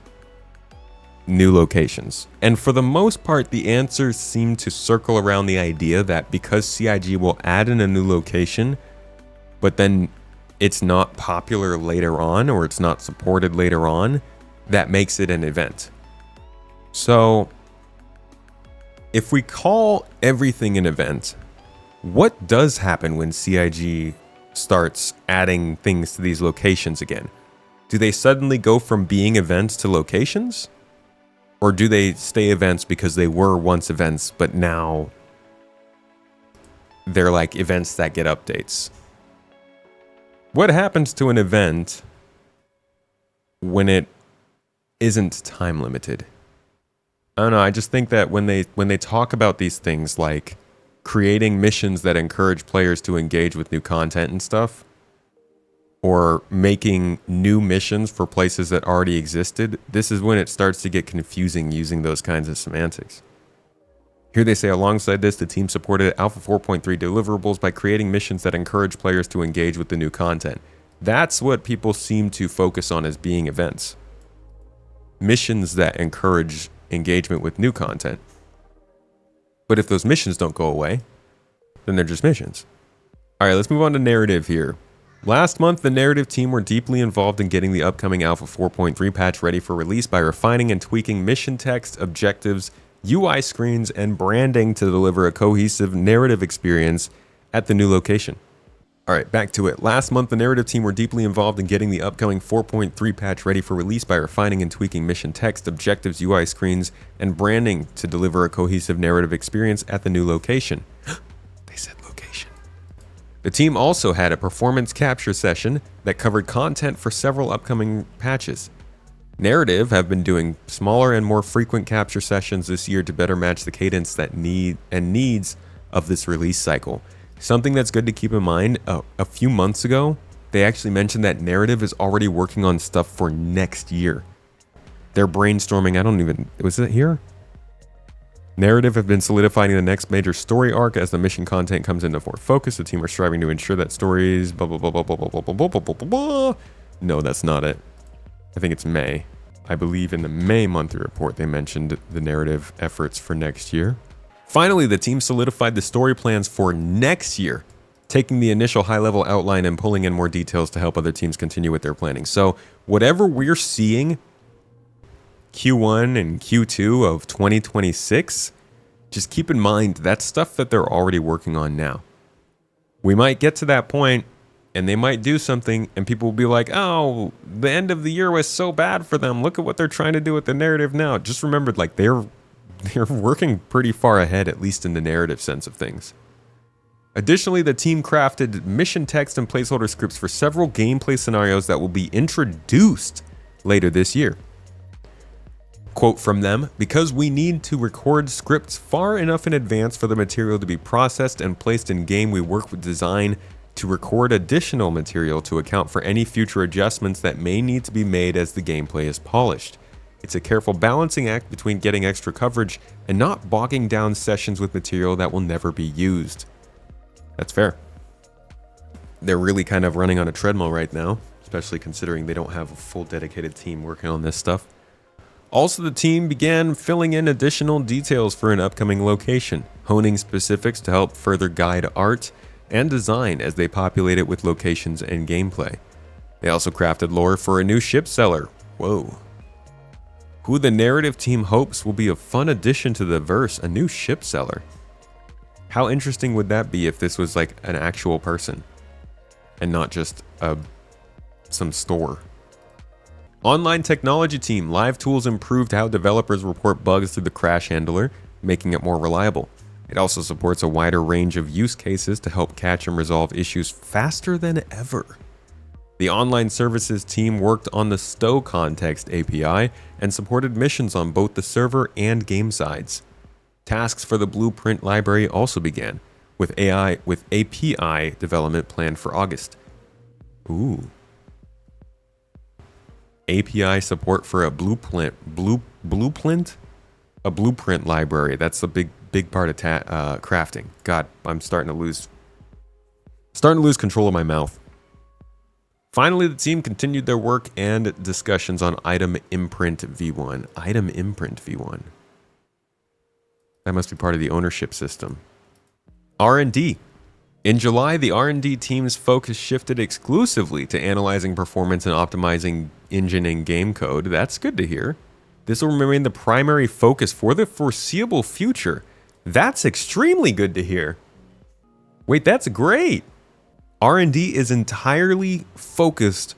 new locations. And for the most part, the answers seem to circle around the idea that because CIG will add in a new location, but then it's not popular later on or it's not supported later on, that makes it an event. So if we call everything an event, what does happen when CIG starts adding things to these locations again? Do they suddenly go from being events to locations? Or do they stay events because they were once events, but now they're like events that get updates? What happens to an event when it isn't time limited? I don't know, I just think that when they talk about these things like creating missions that encourage players to engage with new content and stuff, or making new missions for places that already existed, this is when it starts to get confusing using those kinds of semantics. Here they say, alongside this, the team supported Alpha 4.3 deliverables by creating missions that encourage players to engage with the new content. That's what people seem to focus on as being events. Missions that encourage engagement with new content. But if those missions don't go away, then they're just missions. All right, let's move on to narrative here. Last month, the narrative team were deeply involved in getting the upcoming Alpha 4.3 patch ready for release by refining and tweaking mission text, objectives, UI screens, and branding to deliver a cohesive narrative experience at the new location. All right, back to it. Last month, the narrative team were deeply involved in getting the upcoming 4.3 patch ready for release by refining and tweaking mission text, objectives, UI screens, and branding to deliver a cohesive narrative experience at the new location. They said location. The team also had a performance capture session that covered content for several upcoming patches. Narrative have been doing smaller and more frequent capture sessions this year to better match the cadence that needs of this release cycle. Something that's good to keep in mind, a few months ago, they actually mentioned that Narrative is already working on stuff for next year. They're brainstorming, was it here? Narrative have been solidifying the next major story arc as the mission content comes into more focus. The team are striving to ensure that stories blah blah blah blah blah blah blah blah blah blah blah blah. No, that's not it. I think it's May. I believe in the May monthly report they mentioned the Narrative efforts for next year. Finally, the team solidified the story plans for next year, taking the initial high-level outline and pulling in more details to help other teams continue with their planning. So whatever we're seeing Q1 and Q2 of 2026, just keep in mind that's stuff that they're already working on now. We might get to that point and they might do something and people will be like, oh, the end of the year was so bad for them. Look at what they're trying to do with the Narrative now. Just remember, like, they're working pretty far ahead, at least in the narrative sense of things. Additionally, the team crafted mission text and placeholder scripts for several gameplay scenarios that will be introduced later this year. Quote from them, because we need to record scripts far enough in advance for the material to be processed and placed in game, we work with design to record additional material to account for any future adjustments that may need to be made as the gameplay is polished. It's a careful balancing act between getting extra coverage and not bogging down sessions with material that will never be used. That's fair. They're really kind of running on a treadmill right now, especially considering they don't have a full dedicated team working on this stuff. Also, the team began filling in additional details for an upcoming location, honing specifics to help further guide art and design as they populate it with locations and gameplay. They also crafted lore for a new ship seller. Whoa. Who the Narrative team hopes will be a fun addition to the verse, a new ship seller. How interesting would that be if this was like an actual person and not just some store? Online technology team, Live Tools improved how developers report bugs through the crash handler, making it more reliable. It also supports a wider range of use cases to help catch and resolve issues faster than ever. The online services team worked on the Stow Context API and supported missions on both the server and game sides. Tasks for the Blueprint library also began, with API development planned for August. Ooh. API support for a blueprint, a blueprint library. That's a big part of crafting. God, I'm starting to lose control of my mouth. Finally, the team continued their work and discussions on Item Imprint V1. Item Imprint V1. That must be part of the ownership system. R&D. In July, the R&D team's focus shifted exclusively to analyzing performance and optimizing engine and game code. That's good to hear. This will remain the primary focus for the foreseeable future. That's extremely good to hear. Wait, that's great. R&D is entirely focused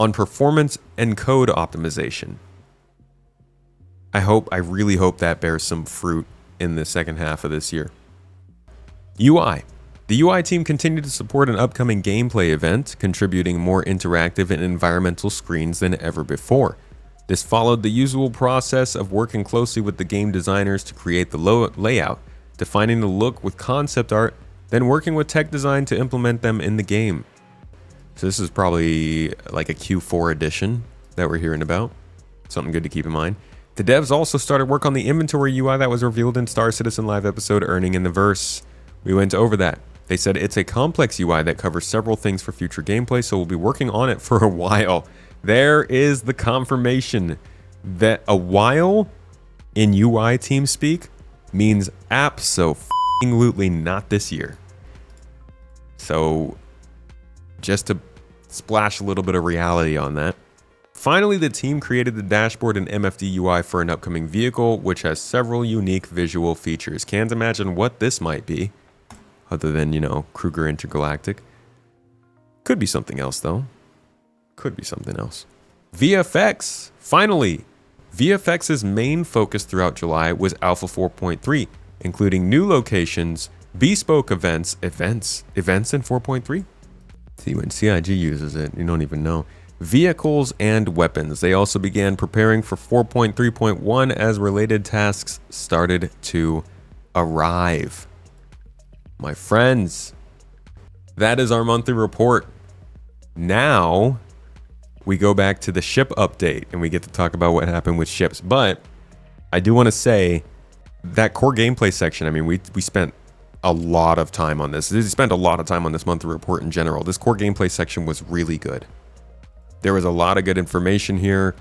on performance and code optimization. I really hope that bears some fruit in the second half of this year. UI. The UI team continued to support an upcoming gameplay event, contributing more interactive and environmental screens than ever before. This followed the usual process of working closely with the game designers to create the layout, defining the look with concept art, then working with tech design to implement them in the game. So this is probably like a Q4 edition that we're hearing about. Something good to keep in mind. The devs also started work on the inventory UI that was revealed in Star Citizen Live episode Earning in the Verse. We went over that. They said it's a complex UI that covers several things for future gameplay, so we'll be working on it for a while. There is the confirmation that a while in UI team speak means absolutely not this year. So just to splash a little bit of reality on that. Finally, the team created the dashboard and MFD UI for an upcoming vehicle, which has several unique visual features. Can't imagine what this might be, other than, Kruger Intergalactic. Could be something else, though. Could be something else. VFX. Finally, VFX's main focus throughout July was Alpha 4.3, including new locations, bespoke events in 4.3? See, when CIG uses it, you don't even know. Vehicles and weapons. They also began preparing for 4.3.1 as related tasks started to arrive. My friends, that is our monthly report. Now we go back to the ship update and we get to talk about what happened with ships. But I do want to say that core gameplay section, I mean, we spent a lot of time on this. We spent a lot of time on this monthly report in general. This core gameplay section was really good. There was a lot of good information here,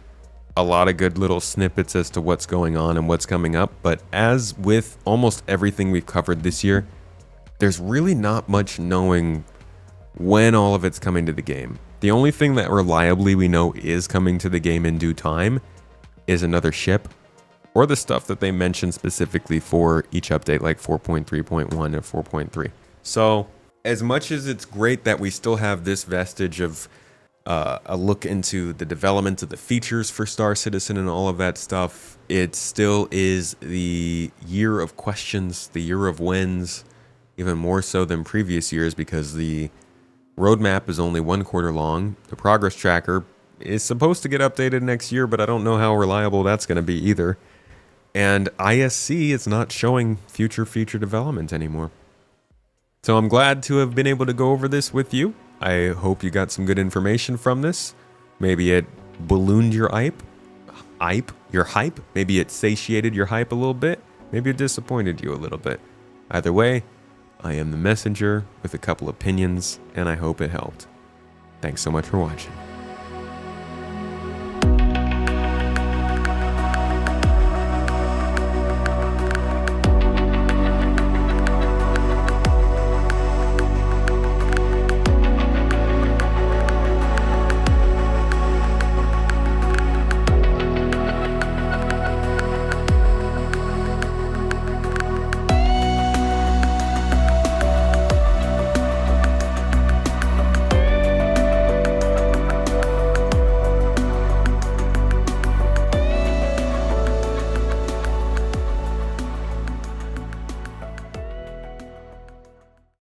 a lot of good little snippets as to what's going on and what's coming up. But as with almost everything we've covered this year, there's really not much knowing when all of it's coming to the game. The only thing that reliably we know is coming to the game in due time is another ship, or the stuff that they mentioned specifically for each update, like 4.3.1 and 4.3. So as much as it's great that we still have this vestige of a look into the development of the features for Star Citizen and all of that stuff, it still is the year of questions, the year of whens, even more so than previous years, because the roadmap is only 1 quarter long. The progress tracker is supposed to get updated next year, but I don't know how reliable that's going to be either. And ISC is not showing future feature development anymore. So I'm glad to have been able to go over this with you. I hope you got some good information from this. Maybe it ballooned your hype. Maybe it satiated your hype a little bit. Maybe it disappointed you a little bit. Either way, I am the messenger with a couple opinions, and I hope it helped. Thanks so much for watching.